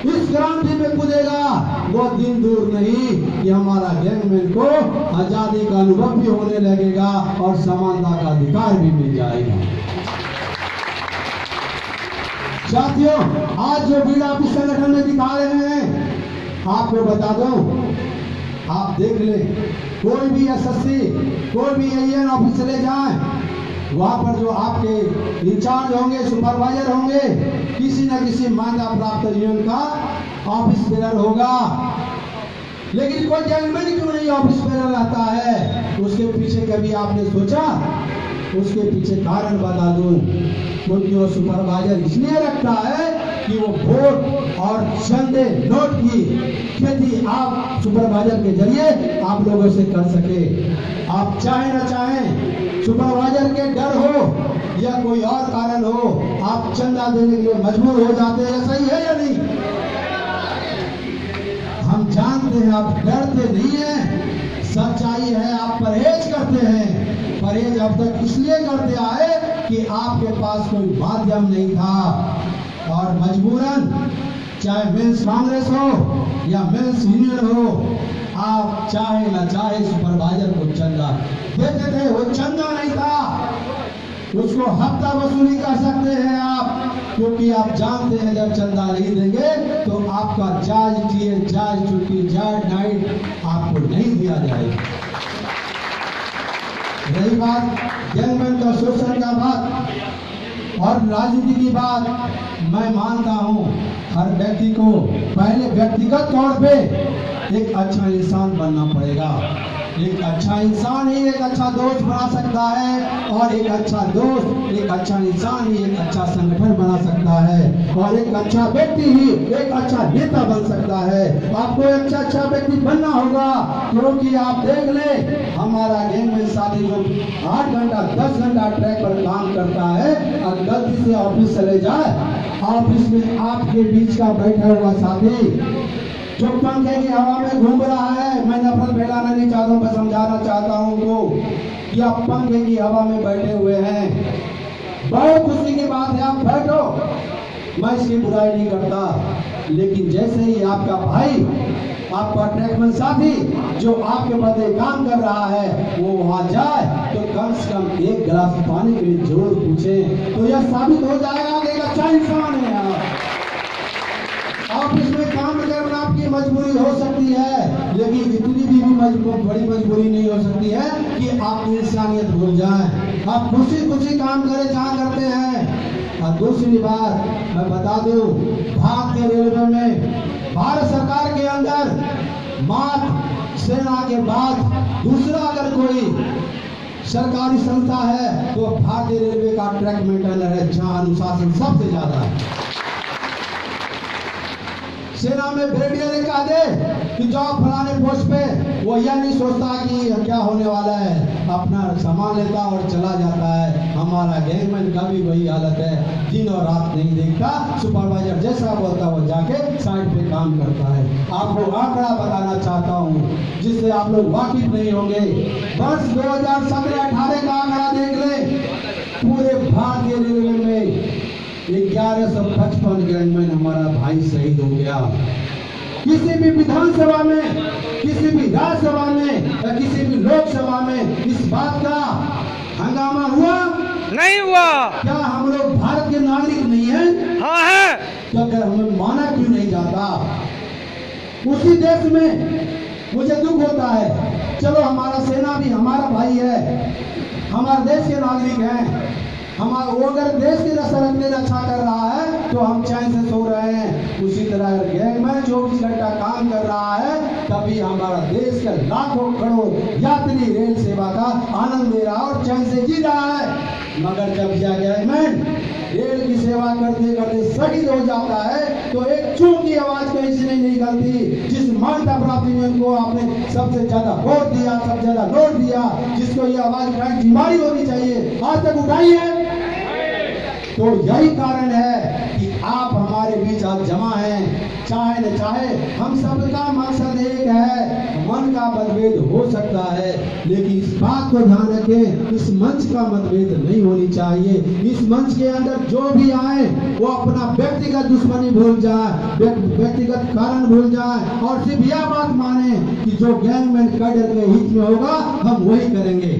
इस क्रांति में कूदेगा, वो दिन दूर नहीं कि हमारा गैंगमैन को आजादी का अनुभव भी होने लगेगा और समानता का अधिकार भी मिल जाएगा। साथियों, आज जो बीड़ा आप इस संगठन में दिखा रहे हैं, आपको बता दूं, आप देख ले, कोई भी एसएससी, कोई भी एएन ऑफिस चले जाएं, वहां पर जो आपके इंचार्ज होंगे, सुपरवाइजर होंगे, किसी न किसी मान्यता प्राप्त यूनियन का ऑफिस बेरर होगा। लेकिन कोई गैंगमैन क्यों नहीं ऑफिस बेरर रहता है? उसके पीछे कभी आपने सोचा? उसके पीछे कारण बता दूं, क्योंकि वो सुपरवाइजर इसलिए रखता है कि वो वोट और चंदे नोट की खेती आप सुपरवाइजर के जरिए आप लोगों से कर सके। आप चाहे न चाहें, सुपरवाइजर के डर हो या कोई और कारण हो, आप चंदा देने के लिए मजबूर हो जाते हैं। सही है या नहीं? हम जानते हैं आप डरते नहीं हैं, सच्चाई है आप परहेज करते हैं। परहेज अब तक इसलिए करते आए कि आपके पास कोई माध्यम नहीं था, और मजबूरन चाहे मिल्स कांग्रेस हो या मिल्स यूनियन हो, आप चाहे ना चाहे सुपरवाइजर को चंदा देते थे। वो चंदा नहीं था, उसको हफ्ता वसूली कर सकते हैं आप, क्योंकि आप जानते हैं जब चंदा नहीं देंगे तो आपका जाज टीए, जाज छुट्टी, जाज नाइट आपको नहीं दिया जाएगा। रही बात गैंगमैन का शोषण का बात और राजनीति की बात, मैं मानता हूं हर व्यक्ति को पहले व्यक्तिगत तौर पे एक अच्छा इंसान बनना पड़ेगा। एक अच्छा इंसान ही एक अच्छा दोस्त बना सकता है, और एक अच्छा दोस्त, एक अच्छा इंसान ही एक अच्छा संगठन बना सकता है, और एक अच्छा व्यक्ति ही एक अच्छा नेता बन सकता है। आपको एक अच्छा व्यक्ति बनना होगा, क्योंकि आप देख ले, हमारा गैंगमैन साथी जो 8 घंटा 10 घंटा ट्रैक पर काम करता है, और गलती से ऑफिस चले जाए, ऑफिस में आपके बीच का बैठा हुआ साथी जो पंखे की हवा में घूम रहा है, मैं नफरत फैलाना नहीं चाहता हूं, मैं समझाना चाहता हूं उनको कि आप पंखे की हवा में बैठे हुए हैं। बहुत खुशी की बात है, आप बैठो, मैं इसकी बुराई नहीं करता, लेकिन जैसे ही आपका भाई, आपका ट्रैकमैन साथी जो आपके बदले काम कर रहा है, वो वहां जाए तो कम से कम एक गिलास पानी के लिए जरूर पूछे, तो यह साबित हो जाएगा कि एक अच्छा इंसान है। ऑफिस में काम करना आपकी मजबूरी हो सकती है, लेकिन इतनी भी बड़ी मजबूरी नहीं हो सकती है कि आप इंसानियत भूल जाएं। आप खुशी खुशी काम करें जहां करते हैं। और दूसरी बात मैं बता दूं, भारतीय रेलवे में भारत सरकार के अंदर मात्र सेना के बाद दूसरा अगर कोई सरकारी संस्था है तो भारतीय रेलवे का ट्रैक मेंटेनर है, जहां अनुशासन सबसे ज्यादा है। सेना में ब्रिगेडियर कह दे कि जाओ फलाने पोस्ट पे, वो यह नहीं सोचता कि क्या होने वाला है, अपना सामान लेता और चला जाता है। हमारा गैंगमैन का भी वही हालत है, दिन और रात नहीं देखता, सुपरवाइजर जैसा बोलता वो जाके साइड पे काम करता है। आपको आंकड़ा बताना चाहता हूँ जिससे आप लोग वाकिफ नहीं होंगे। वर्ष 2017-18 का आंकड़ा देख ले, पूरे भारतीय रेलवे में 1155 गैंगमैन हमारा भाई शहीद हो गया। किसी भी विधानसभा में, किसी भी राज्यसभा में या किसी भी लोकसभा में इस बात का हंगामा हुआ नहीं हुआ। क्या हम लोग भारत के नागरिक नहीं हैं? हाँ है। तो अगर हमें माना क्यों नहीं जाता? उसी देश में मुझे दुख होता है। चलो हमारा सेना भी हमारा भाई है, हमारे देश के नागरिक हैं, हमारा वो अगर देश की रक्षा कर रहा है तो हम चैन से सो रहे हैं। उसी तरह गैंगमैन 24 घंटा काम कर रहा है तभी हमारा देश के लाखों करोड़ यात्री रेल सेवा का आनंद ले रहा है और चैन से जी रहा है। मगर जब यह गैंगमैन रेल की सेवा करते करते शहीद हो जाता है तो एक चूं की आवाज कहीं से नहीं निकलती। जिस मान्यता प्राप्त यूनियन को आपने सबसे ज्यादा वोट दिया, सबसे ज्यादा नोट दिया, जिसको ये आवाज उठाने की बीमारी होनी चाहिए, आज तक उठाई है। तो यही कारण है कि आप हमारे बीच आज जमा हैं। चाहे न चाहे हम सबका मकसद एक है। मन का मतभेद हो सकता है लेकिन इस बात को ध्यान रखें, इस मंच का मतभेद नहीं होनी चाहिए। इस मंच के अंदर जो भी आए वो अपना व्यक्तिगत दुश्मनी भूल जाए, व्यक्तिगत कारण भूल जाए और सिर्फ यह बात माने कि जो गैंगमैन कैडर के हित में होगा हम वही करेंगे।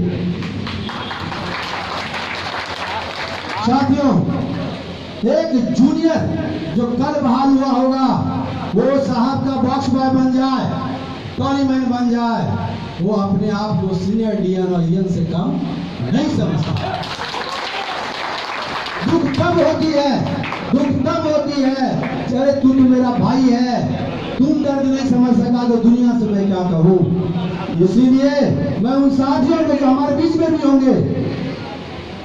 साथियों, एक जूनियर जो कल बहाल हुआ होगा वो साहब का बॉक्स बॉय बन जाए, टॉलीमैन बन जाए, वो अपने आप को सीनियर डीएन और ईएन से कम नहीं समझता। दुख तब होती है, दुख तब होती है चले तू तो मेरा भाई है, तुम दर्द नहीं समझ सका तो दुनिया से मैं क्या कहूँ। इसीलिए मैं उन साथियों को जो हमारे बीच में भी होंगे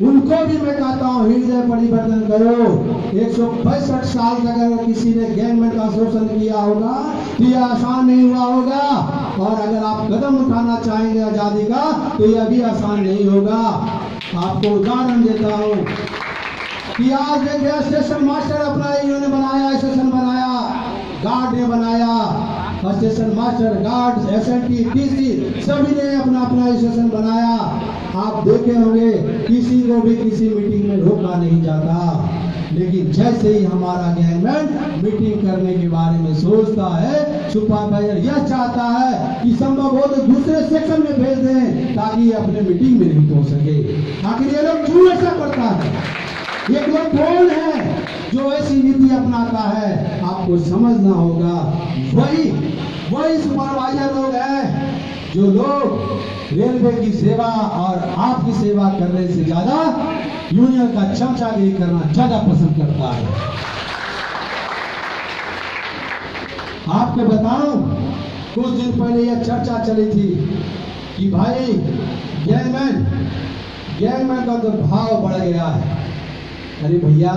उनको भी मैं कहता हूँ हृदय परिवर्तन करो। 165 साल तक अगर किसी ने गैंगमैन का शोषण किया होगा तो यह आसान नहीं हुआ होगा और अगर आप कदम उठाना चाहेंगे आजादी का तो यह भी आसान नहीं होगा। आपको उदाहरण देता हूँ कि आज देखिए स्टेशन मास्टर अपना इन्होंने बनाया, स्टेशन बनाया, गार्ड ने बनाया, station master, guard, SNT, TC सभी ने अपना अपना स्टेशन बनाया। आप देखे होंगे किसी को भी किसी मीटिंग में रोका नहीं जाता, लेकिन जैसे ही हमारा गैंगमैन मीटिंग करने के बारे में सोचता है, सुपरवाइजर यह चाहता है कि संभव हो तो दूसरे सेक्शन में भेज दें ताकि ये अपने मीटिंग में नहीं पहुंच सके। आखिर ये लोग क्यों ऐसा करता है? ये लोग कौन है जो ऐसी नीति अपनाता है? आपको समझना होगा। वही सुपरवाइजर लोग हैं जो लोग रेलवे की सेवा और आपकी सेवा करने से ज्यादा यूनियन का चमचागिरी करना ज्यादा पसंद करता है। आपको बताऊं, कुछ दिन पहले यह चर्चा चली थी कि भाई गैंगमैन का तो भाव बढ़ गया है। अरे भैया,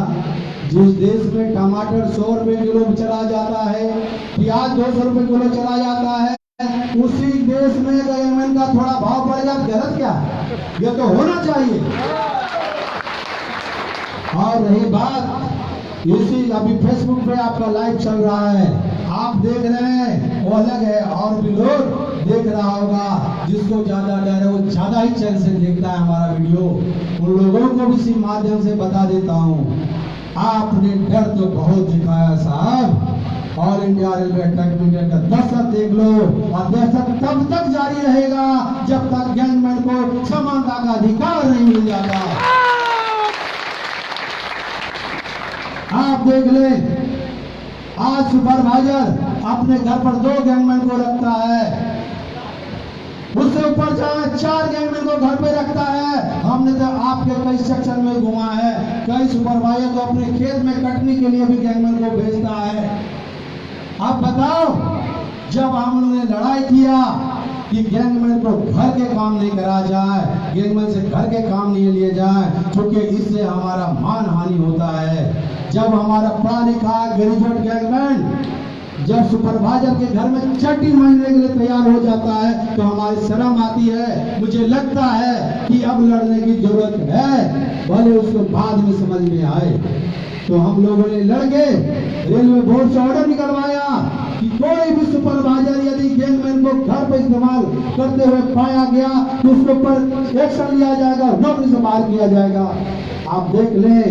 जिस देश में टमाटर 100 रुपए किलो चला जाता है, प्याज 200 रुपए किलो चला जाता है, उसी देश में गैंगमैन का थोड़ा भाव बढ़ जाए गलत क्या? ये तो होना चाहिए। और रही बात इसी, अभी फेसबुक पे आपका लाइव चल रहा है, आप देख रहे हैं, वो अलग है, और भी लोग देख रहा होगा। जिसको ज्यादा डर है वो ज्यादा ही चैन से देखता है हमारा वीडियो। उन लोगों को भी इसी माध्यम से बता देता हूँ, आपने डर तो बहुत दिखाया साहब। All India railway track union का दहशत देख लो, और दहशत तब तक जारी रहेगा जब तक गैंगमैन को समानता का अधिकार नहीं मिल जाता। आप देख ले, आज सुपरवाइजर अपने घर पर 2 गैंगमैन को रखता है, उससे ऊपर जाए 4 गैंगमैन को घर पे रखता है। हमने तो आपके कई सेक्शन में घुमा है, कई सुपरवाइजर तो अपने खेत में कटने के लिए भी गैंगमैन को भेजता है। आप बताओ, जब हम लोगों ने लड़ाई किया कि गैंगमैन को घर के काम नहीं करा जाए, गैंगमैन से घर के काम नहीं लिए जाए, क्योंकि इससे हमारा मान हानि होता है। जब हमारा पढ़ा लिखा ग्रेजुएट गैंगमैन जब सुपरवाइजर के घर में चड्डी मांगने के लिए तैयार हो जाता है तो हमारी शर्म आती है। मुझे लगता है कि अब लड़ने की जरूरत है, भले उसको बाद में समझ में आए। तो हम लोगों ने लड़के रेलवे बोर्ड से ऑर्डर निकलवाया कि कोई भी सुपरवाइजर यदि गैंगमैन को घर पर इस्तेमाल करते हुए पाया गया तो उसके ऊपर एक्शन लिया जाएगा, नौकरी से बाहर किया जाएगा। आप देख लें,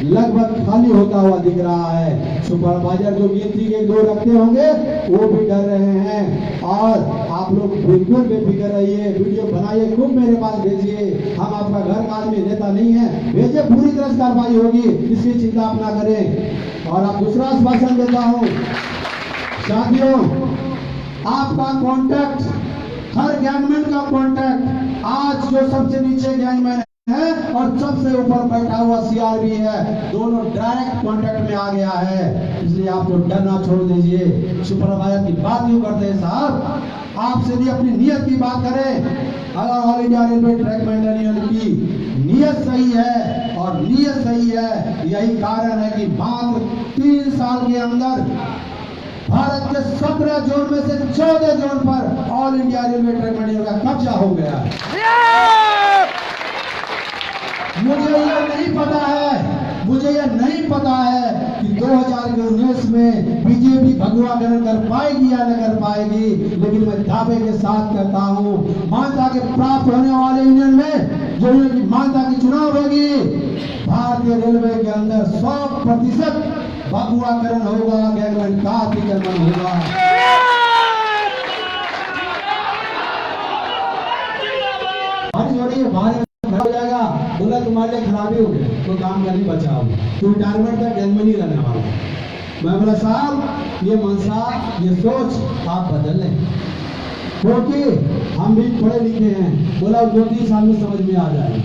लगभग खाली होता हुआ दिख रहा है। सुपरवाइजर जो गिनती के 2 रखते होंगे वो भी डर रहे हैं। और आप लोग बिल्कुल बेफिक्र रहिए, वीडियो बनाइए, खूब मेरे पास भेजिए। हम आपका घर का आदमी नेता नहीं है, भेजिए, पूरी तरह से कार्रवाई होगी, इसकी चिंता आप ना करें। और आप दूसरा आश्वासन देता हूँ साथियों, आपका कॉन्टैक्ट, हर गैंगमैन का कॉन्टैक्ट, आज जो सबसे नीचे गैंगमैन है और सबसे ऊपर बैठा हुआ सीआरबी है, दोनों डायरेक्ट कांटेक्ट में आ गया है। इसलिए आप जो डरना छोड़ दीजिए। सुपरवाइजर की बात क्यों करते हैं साहब, आपसे भी अपनी नियत की बात करें। अगर all India railway track maintenance की नियत सही है और नियत सही है, यही कारण है कि मात्र 3 साल के अंदर भारत के 17 जोन में से 14 जोन पर all India railway track maintenance का कब्जा हो गया है। मुझे यह नहीं पता है कि 2019 में बीजेपी भगवाकरण कर पाएगी या न कर पाएगी, लेकिन मैं दावे के साथ कहता हूं, मान्यता के प्राप्त होने वाले यूनियन में जो की मान्यता की चुनाव होगी, भारतीय रेलवे के अंदर 100% भगवाकरण होगा, गैंगमैन का अतिक्रमण होगा। हो जाएगा, बोला तुम्हारे लिए खराबी हो गया तो काम करनी बचाओ, तो रिटायरमेंट तक गैंगमैन ही रहने वाला। मैं बोला साहब ये मनसा, ये सोच आप बदल लें, क्योंकि हम भी पढ़े लिखे हैं। बोला 2-3 साल में समझ में आ जाएगा।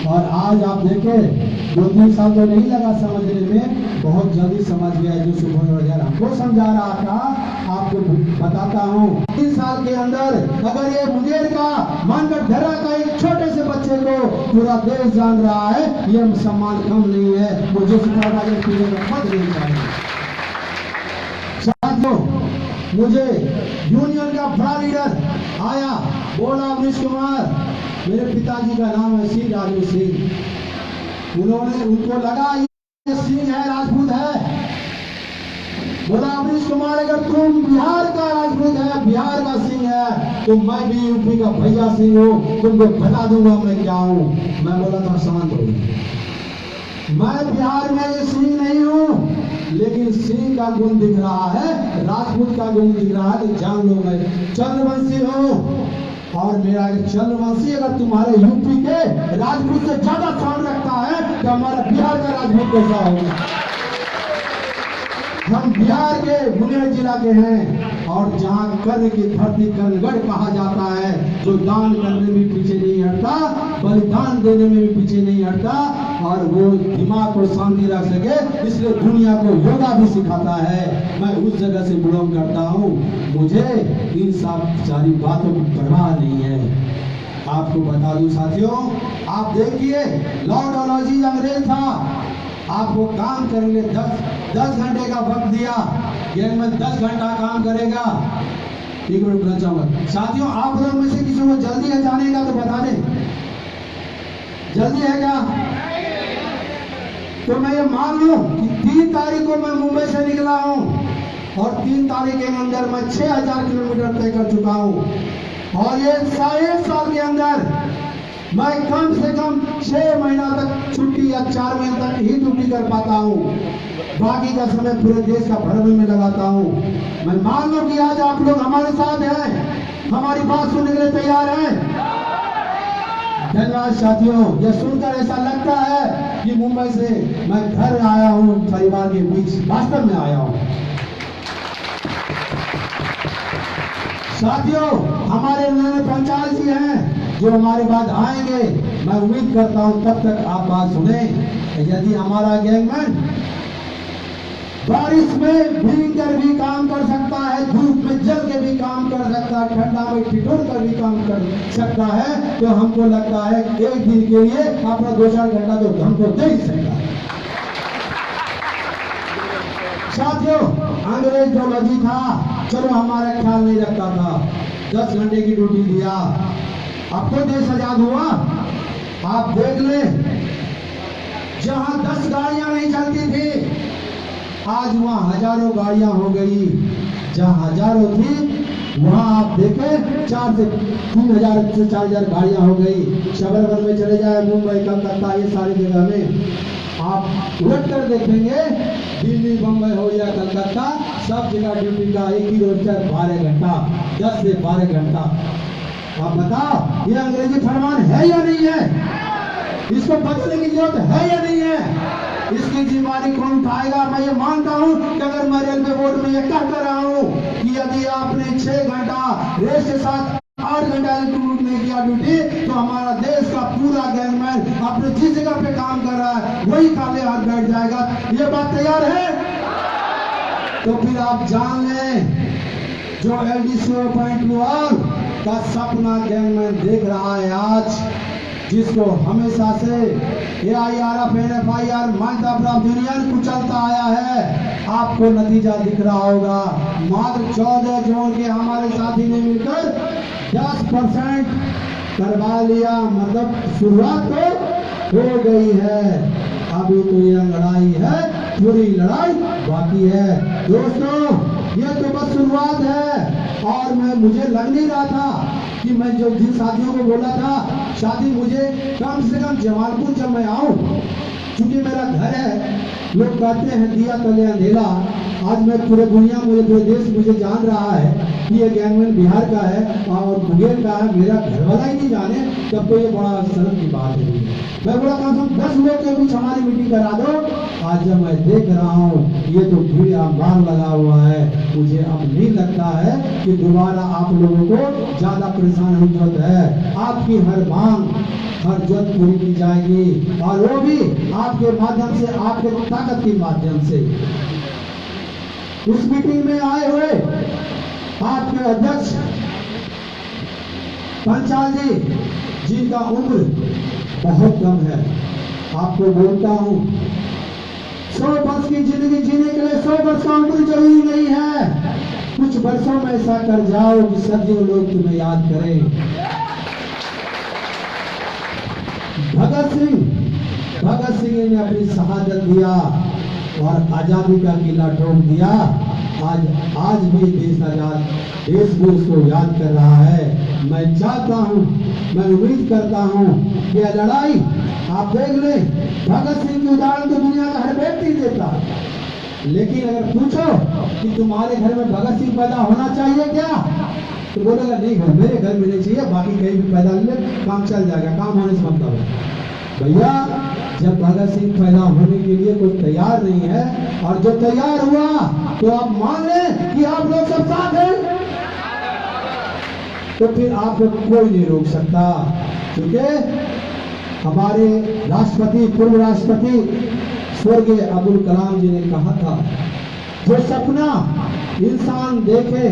और आज आप देखें 2-3 साल तो नहीं लगा समझने में, बहुत जल्दी समझ गया। जो सुपरवाइजर हमको समझा रहा था, आपको बताता हूँ, 3 साल के अंदर अगर ये मुंगेर का मानकर धरा का एक छोटे से बच्चे को पूरा देश जान रहा है, ये सम्मान कम नहीं है। वो जो सुपरवाइजर पद नहीं चाहिए। साथियों, मुझे यूनियन का बड़ा लीडर आया, बोला अमरीश कुमार, मेरे पिताजी का नाम है सिंह, राजू सिंह। उनको लगा ये सिंह है, राजपूत है। बोला अमरीश कुमार, अगर तुम बिहार का राजपूत है, बिहार का सिंह है, तो मैं भी यूपी का भैया सिंह हूँ, तुमको बता दूंगा मैं क्या हूँ। मैं बोला था शांत हो, मैं बिहार में ये सिंह नहीं हूँ, लेकिन सिंह का गुण दिख रहा है, राजपूत का गुण दिख रहा है, तो जान लो मैं चंद्रवंशी हूँ। और मेरा चंद्रवंशी अगर तुम्हारे यूपी के राजपूत से ज्यादा शान रखता है तो हमारा बिहार का राजपूत कैसा होगा। हम बिहार के मुंगेर जिला के हैं, और जहाँ कर्ण की धरती कर्णगढ़ कहा जाता है, जो दान करने में पीछे नहीं हटता, बलिदान देने में भी पीछे नहीं हटता, और वो दिमाग को शांति रख सके, इसलिए दुनिया को योगा भी सिखाता है। मैं उस जगह से बिलोंग करता हूँ, मुझे इन सब सारी बातों की परवाह नहीं है। आपको बता दूं साथियों, आप देखिए लॉर्ड अंग्रेज था, आपको काम करने 10 घंटे का वक्त दिया, गैंगमैन 10 घंटा काम करेगा। एक मिनट बोलना चाहूंगा साथियों, आप लोग में से किसी को जल्दी है जाने का तो बता दें, जल्दी है क्या? तो मैं ये मान लूं कि 3 तारीख को मैं मुंबई से निकला हूं और 3 तारीख के अंदर मैं 6000 किलोमीटर तय कर चुका हूं, और ये 1.5 साल के अंदर मैं कम से कम 6 महीना तक छुट्टी या 4 महीने तक ही ड्यूटी कर पाता हूँ, बाकी का समय पूरे देश का भ्रमण में लगाता हूँ। मैं मान लो कि आज आप लोग हमारे साथ हैं, हमारी बात सुनने के लिए तैयार हैं। धन्यवाद साथियों। यह सुनकर ऐसा लगता है कि मुंबई से मैं घर आया हूँ, परिवार के बीच वास्तव में आया हूँ। साथियों, हमारे नए पंचायत जी हैं जो हमारे बाद आएंगे, मैं उम्मीद करता हूं तब तक आप बात सुने। यदि हमारा गैंगमैन बारिश में भीग कर भी काम कर सकता है, धूप में जल के भी काम कर सकता है, ठंडा में ठिठुर कर भी काम कर सकता है, तो हमको लगता है एक दिन के लिए अपना 2-4 घंटा तो हमको दे ही सकता है। साथियों, अंग्रेज जोलॉजी था, चलो हमारा ख्याल नहीं रखता था, 10 घंटे की ड्यूटी दिया। अब तो देश आजाद हुआ, आप देख लें, जहां 10 गाड़ियां नहीं चलती थी, आज वहां हजारों गाड़ियां हो गई। जहां हजारों थी, वहां आप देखें 4 से 3,000 से 4,000 गाड़ियां हो गई। सबरबन में चले जाए, मुंबई, कलकत्ता, ये सारी जगह में आप उलट कर देखेंगे, दिल्ली, बम्बई हो या कलकत्ता, सब जगह ड्यूटी का एक ही रोस्टर 12 घंटा, 10 से 12 घंटा। आप बताओ, ये अंग्रेजी फरमान है या नहीं है? इसको बदलने की जरूरत है या नहीं है? इसकी जिम्मेदारी कौन उठाएगा? मैं ये मानता हूं कि अगर मैं रेलवे बोर्ड में ये कह कर रहा हूं कि यदि आपने 6 घंटा रेस्ट के साथ 8 घंटा नहीं किया ड्यूटी, तो हमारा देश का पूरा गैंगमैन अपने जिस जगह पे काम कर रहा है वही काले हाथ बैठ जाएगा। ये बात तैयार है? तो फिर आप जान लें, जो LDC 0.2 का सपना गैंगमैन देख रहा है आज, जिसको हमेशा से AIRF NFIR मंच ऑफ यूनियन कुचलता आया है, आपको नतीजा दिख रहा होगा। मात्र 14 जोन के हमारे साथी ने मिलकर 10% करवा लिया, मतलब शुरुआत तो हो गई है। अभी तो यह लड़ाई है, पूरी लड़ाई बाकी है। दोस्तों, ये तो बस शुरुआत है। और मुझे लग नहीं रहा था कि मैं जो जिन साथियों को बोला था, शादी मुझे कम से कम जमालपुर जब मैं आऊं, क्योंकि मेरा घर है, लोग कहते हैं दिया तले अंधेरा। आज मैं पूरे दुनिया, मुझे पूरे देश मुझे जान रहा है कि ये गैंगमैन बिहार का है और मुंगेर का है, मेरा घर वाला ही नहीं जाने, तब तो ये बड़ा शर्म की बात है। मैं बोला कम से कम 10 लोग के बीच हमारी मीटिंग करा दो। आज जब मैं देख रहा हूँ ये तो भीड़ अंबार लगा हुआ है, मुझे अब नहीं लगता है कि दोबारा आप लोगों को ज्यादा परेशान होने की जरूरत है। आपकी हर मांग, हर जरूरत पूरी की जाएगी, और वो भी आपके माध्यम से, आपके ताकत के माध्यम से। इस मीटिंग में आए हुए आपके अध्यक्ष पंचाल जी, जिनका उम्र बहुत कम है, आपको बोलता हूं, 100 वर्ष की जिंदगी जीने के लिए 100 वर्ष का उम्र जरूरी नहीं है। कुछ वर्षों में ऐसा कर जाओ कि सदियों लोग तुम्हें याद करें। भगत सिंह ने अपनी शहादत दिया और आजादी का किला ठोक दिया। आज भी देश आजाद, देश भी उसको याद कर रहा है। मैं चाहता हूं, मैं उम्मीद करता हूं कि यह लड़ाई, आप देख लें, भगत सिंह की उदाहरण तो दुनिया का हर व्यक्ति देता, लेकिन अगर पूछो कि तुम्हारे घर में भगत सिंह पैदा होना चाहिए क्या, तो बोलेगा नहीं, घर मेरे घर में नहीं चाहिए, बाकी कहीं भी पैदा ले, काम चल जाएगा, काम होने से मतलब है। भैया, जब भगत सिंह पैदा होने के लिए कोई तैयार नहीं है, और जो तैयार हुआ तो आप मान लें कि आप लोग सब साथ हैं, तो फिर आपको कोई नहीं रोक सकता। क्योंकि हमारे राष्ट्रपति, पूर्व राष्ट्रपति स्वर्गीय अब्दुल कलाम जी ने कहा था, जो सपना इंसान देखे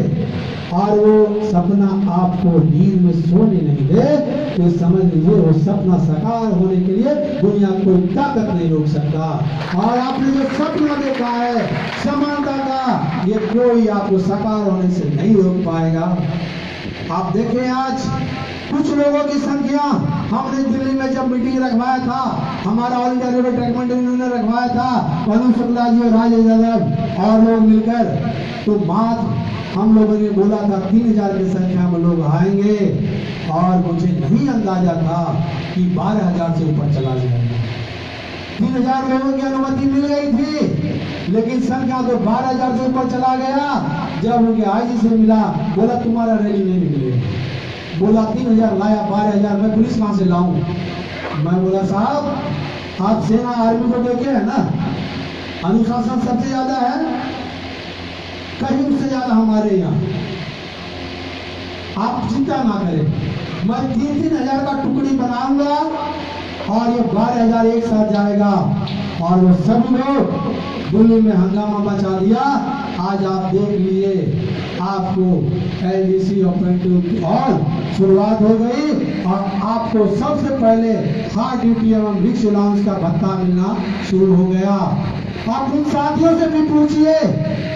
और वो सपना आपको नींद में सोने नहीं दे, तो समझ लीजिए वो सपना साकार होने के लिए दुनिया कोई ताकत नहीं रोक सकता। और आपने जो सपना देखा है समानता का, ये कोई आपको साकार होने से नहीं रोक पाएगा। आप देखें, आज कुछ लोगों की संख्या, हमने दिल्ली में जब मीटिंग रखवाया था, हमारा ऑल इंडिया रेलवे ट्रैक ने रखवाया था, अनु शुक्ला जी और राजेश यादव और लोग मिलकर, तो मात्र हम लोगों ने बोला था 3000 की संख्या में लोग आएंगे, और मुझे नहीं अंदाजा था कि 12,000 से ऊपर चला जाएगा। 3000 लोगों की अनुमति मिल गई थी, लेकिन संख्या तो 12,000 से ऊपर चला गया। जब उनके आईजी से मिला, बोला तुम्हारा रैली नहीं निकलेगा। बोला 3000 लाया, 12,000 मैं पुलिस कहां से लाऊं? मैं बोला साहब, आप सेना आर्मी को देखे है ना, अनुशासन सबसे ज्यादा है, कहीं उससे ज्यादा हमारे यहाँ। आप चिंता ना करें, मैं 3-3 हजार का टुकड़ी बनाऊंगा और ये 12,000 एक साथ जाएगा। और वो सब लोग दिल्ली में हंगामा मचा दिया। आज आप देख लीजिए, आपको LDC और शुरुआत हो गई, और आपको सबसे पहले हार्ड ड्यूटी एवं रिक्स अलाउंस का भत्ता मिलना शुरू हो गया। आप उन साथियों से भी पूछिए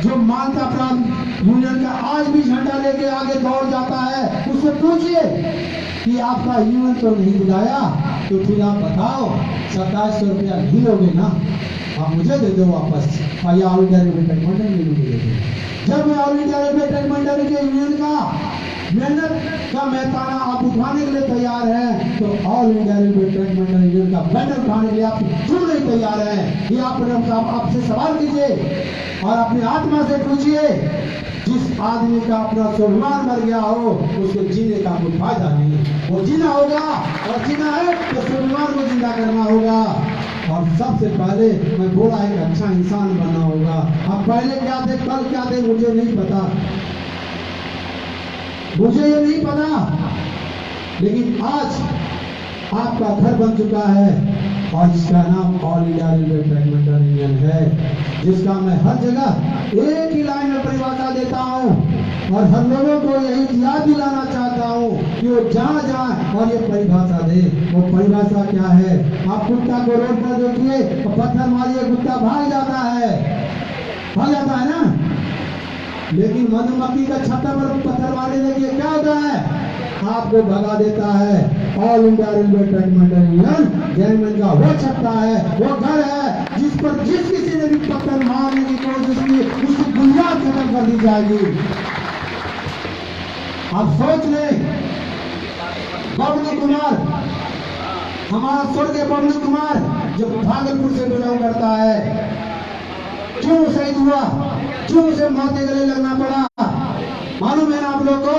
जो मानता प्रांत यूनियन का आज भी झंडा लेके आगे दौड़ जाता है, उससे पूछिए कि आपका यूनियन तो नहीं दिलाया, तो फिर आप बताओ 2700 रुपया नहीं लोगे ना, आप मुझे दे दो वापस, और ये ऑल इंडिया रेलवे ट्रैक मंडल में मुझे दे दो। जब मैं ऑल इंडिया रेलवे ट्रैक मंडल के यूनियन का मेहनत का मैदाना आप उठाने के लिए तैयार हैं, तो ऑल इंडिया रेलवे ट्रैक मंडल यूनियन का बैनर उठाने के लिए आप क्यों नहीं तैयार हैं? ये आपसे सवाल कीजिए और अपनी आत्मा से पूछिए। जिस आदमी का अपना स्वाभिमान मर गया हो, उसके जीने का कोई फायदा नहीं। वो जीना होगा, और जीना है तो स्वाभिमान को जिंदा करना होगा। और सबसे पहले मैं बोला एक अच्छा इंसान बनना होगा। अब पहले क्या थे, कल क्या थे, मुझे नहीं पता, मुझे ये नहीं पता, लेकिन आज आपका घर बन चुका है और इसका नाम ऑल इंडिया रेलवे ट्रैक मंडल यूनियन है, जिसका मैं हर जगह एक ही लाइन में परिभाषा देता हूँ और हर लोगों को यही याद दिलाना चाहता हूँ कि वो जहाँ जाए और ये परिभाषा दे। वो परिभाषा क्या है? आप कुत्ता को रोड पर देखिए, पत्थर मारिए, कुत्ता भाग जाता है ना, लेकिन मधुमक्खी का छत्ता पर पत्थर मारने देखिए क्या होता है? आपको भगा देता है। ऑल इंडिया रेलवे ट्रैक मंडल यूनियन गैंगमैन का वो छत्ता है, वो घर है जिस पर जिस किसी ने भी पत्थर मारने की कोशिश की, उसकी बुनियाद खत्म कर दी जाएगी। आप सोच लें, बबलू कुमार, हमारा स्वर्गीय बबलू कुमार जब भागलपुर से बिलोंग करता है, क्यों शहीद हुआ, क्यों उसे मौत के गले लगना पड़ा? मालूम है ना आप लोग को?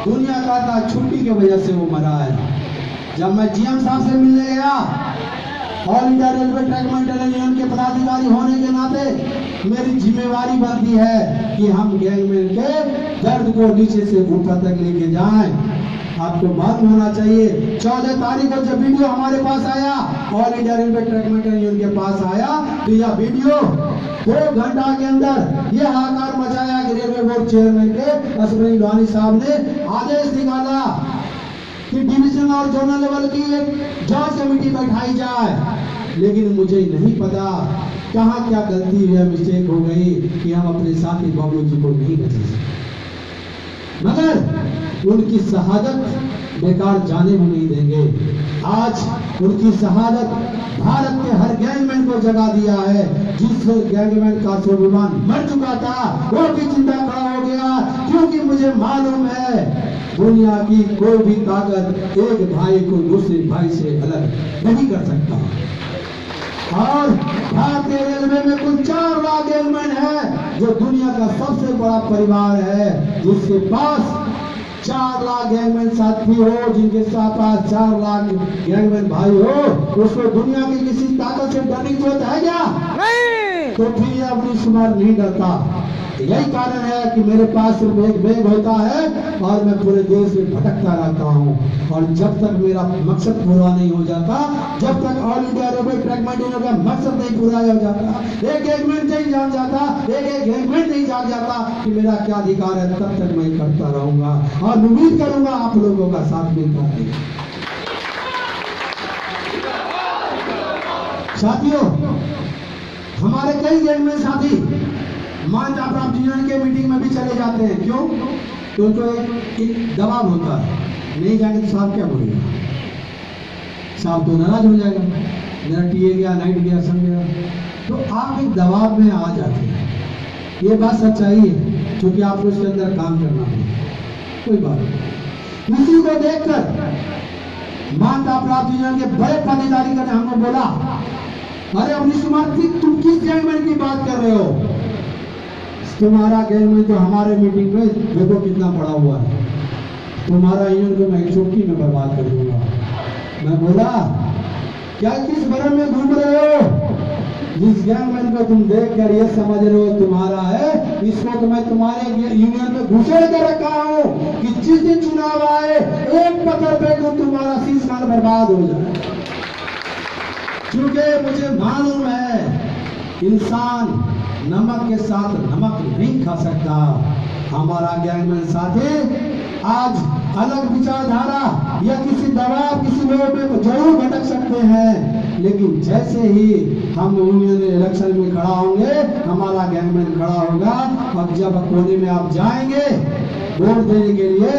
दुनिया का था छुट्टी की वजह से वो मरा है। जब मैं जीएम साहब से मिलने गया, ऑल इंडिया रेलवे ट्रैक मंडल यूनियन के पदाधिकारी होने के नाते मेरी जिम्मेवारी बनती है कि हम गैंगमैन के दर्द को नीचे से ऊपर तक लेके जाएं। आपको मालूम होना चाहिए, 14 तारीख को जब वीडियो हमारे पास आया, ऑल इंडिया रेलवे ट्रैक मंडल यूनियन के पास आया, तो यह वीडियो 2 घंटा के अंदर यह हाहाकार मचाया कि रेलवे बोर्ड चेयरमैन के असफर लोहानी साहब ने आदेश निकाला कि डिवीजन और जोनल लेवल की एक जांच कमेटी बैठाई जाए। लेकिन मुझे नहीं पता कहाँ क्या गलती हुई, मिस्टेक हो गई कि हम अपने साथी बबलू जी को नहीं बचा, मगर उनकी शहादत बेकार जाने को नहीं देंगे। आज उनकी शहादत भारत के हर गैंगमैन को जगा दिया है। जिस गैंगमैन का स्वाभिमान मर चुका था, वो भी जिंदा खड़ा हो गया, क्योंकि मुझे मालूम है दुनिया की कोई भी ताकत एक भाई को दूसरे भाई से अलग नहीं कर सकता। और भारतीय रेलवे में कुल 4 लाख गैंगमैन है, जो दुनिया का सबसे बड़ा परिवार है, जिसके पास 4 लाख गैंगमैन साथी हो, जिनके पास 4 लाख गैंगमैन भाई हो, उसको दुनिया की किसी ताकत से डरने की जरूरत है क्या? नहीं। तो फिर ये अपनी शुमार नहीं डरता। यही कारण है कि मेरे पास सिर्फ एक बैग होता है और मैं पूरे देश में भटकता रहता हूँ। और जब तक मेरा मकसद पूरा नहीं हो जाता, जब तक ऑल इंडिया रेलवे ट्रैक मंडल का मकसद नहीं पूरा हो जाता, एक गैंगमैन नहीं जान जाता, एक गैंगमैन नहीं जान जाता कि मेरा क्या अधिकार है, तब तक मैं करता रहूंगा और उम्मीद करूंगा आप लोगों का साथ मिलता है। साथियों, हमारे कई गैंगमैन साथी मान्यता प्राप्त यूनियन के मीटिंग में भी चले जाते हैं। क्यों? तो उनको एक दबाव होता है, नहीं जाएंगे तो साहब क्या बोलेगा, साहब तो नाराज हो जाएगा, मेरा टीए गया, नाइट गया, सन गया। तो आप एक दबाव में आ जाते हैं। ये बात सच्चाई है, क्योंकि आपको उसके अंदर काम करना है। कोई बात नहीं। इसी को देखकर मान्यता प्राप्त यूनियन के बड़े पदाधिकारी ने हमको बोला, अरे अवनीश कुमार तुम किस गैंगमैन की बात कर रहे हो? तुम्हारा गैंगमैन तो हमारे मीटिंग में देखो कितना पड़ा हुआ है, तुम्हारा यूनियन को मैं चुटकी में बर्बाद कर दूंगा। मैं बोला, क्या किस भरम में घूम रहे हो? जिस गैंगमैन को तुम देख कर ये समझ रहे हो तुम्हारा है, इसको तो मैं तुम्हारे यूनियन में घुसेड़ कर रखा हूं कि जिस दिन चुनाव आए एक पत्थर फेंक दो, तुम्हारा शीश बर्बाद हो जाए। क्योंकि मुझे मालूम है इंसान नमक के साथ नमक नहीं खा सकता। हमारा गैंगमैन साथी आज अलग विचारधारा या किसी दबाव किसी लोग में जरूर भटक सकते हैं, लेकिन जैसे ही हम यूनियन इलेक्शन में खड़ा होंगे हमारा गैंगमैन खड़ा होगा, और जब कोने में आप जाएंगे वोट देने के लिए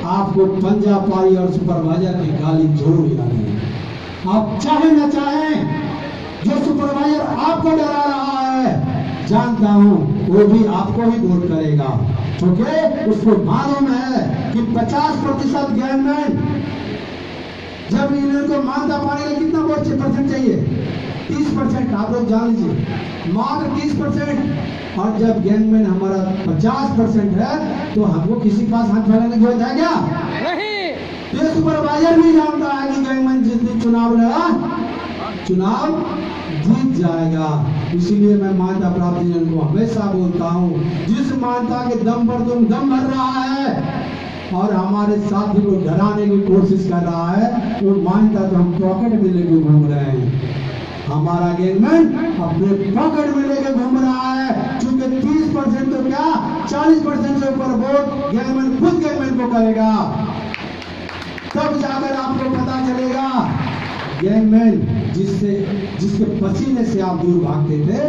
आपको पंजा पारी और सुपरवाइजर की गाली जरूर याद है। आप चाहे न चाहें, जो सुपरवाइजर आपको डरा रहा है जानता हूं वो भी आपको ही वोट करेगा, क्योंकि उसको मालूम है कि 50% गैंगमैन जब यूनियन को मानता पाने का कितना वोट परसेंट चाहिए, 30%। आप लोग जान लीजिए मात्र 30%। और जब गैंगमैन हमारा 50% है तो हमको किसी पास हाथ फैलाने की जरूरत है क्या? नहीं। तो सुपरवाइजर भी जानता है कि गैंगमैन जिस दिन चुनाव लड़ा चुनाव जीत जाएगा। इसलिए मैं मानता प्राप्त यूनियन को हमेशा बोलता हूँ, जिस मानता के दम पर तुम दम भर रहा है और हमारे साथी को डराने की कोशिश कर रहा है, वो मानता तो हम पॉकेट में लेके घूम रहे हैं। हमारा गैंगमैन अपने पॉकेट में लेके घूम रहा है, क्योंकि 30% तो क्या 40% से ऊपर वोट गैंगमैन खुद गैंगमैन को करेगा। तब जाकर आपको पता चलेगा गैंगमैन जिसके पसीने से आप दूर भागते थे,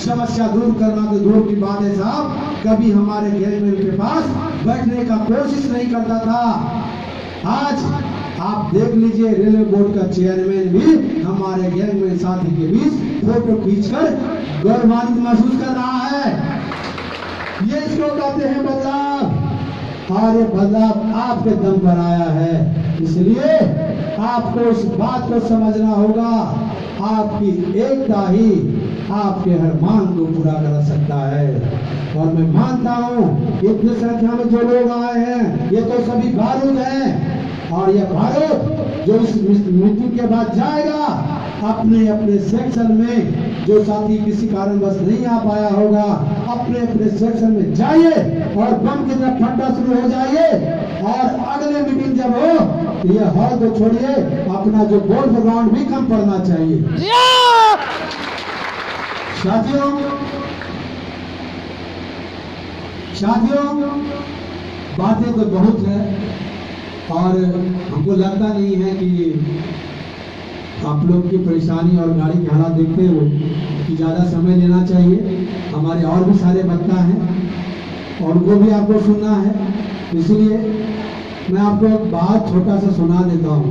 समस्या दूर करना तो दूर की बात है साहब, कभी हमारे गैंगमैन के पास बैठने का कोशिश नहीं करता था। आज आप देख लीजिए रेलवे बोर्ड का चेयरमैन भी हमारे गैंगमैन साथी के बीच फोटो खींचकर गौरवान्वित महसूस कर रहा है। ये इसको कहते हैं बदलाव, और ये बदलाव आपके दम पर आया है। इसलिए आपको इस बात को समझना होगा, आपकी एकता ही आपके हर मांग को पूरा कर सकता है। और मैं मानता हूँ इतनी संख्या में जो लोग आए हैं ये तो सभी बारूद हैं, और ये बारूद जो इस मीटिंग के बाद जाएगा अपने अपने सेक्शन में, जो साथी किसी कारणवश नहीं आ पाया होगा अपने अपने सेक्शन में जाइए और बम की तरफ फटना शुरू हो जाइए। और अगले मीटिंग जब हो तो ये हॉल को छोड़िए, अपना जो गोल्फ ग्राउंड भी कम पड़ना चाहिए। साथियों बातें तो बहुत है, और हमको लगता नहीं है कि आप लोग की परेशानी और गाड़ी के हालात देखते हो कि ज़्यादा समय लेना चाहिए। हमारे और भी सारे वक्ता हैं और उनको भी आपको सुनना है, इसलिए मैं आपको एक बात छोटा सा सुना देता हूँ।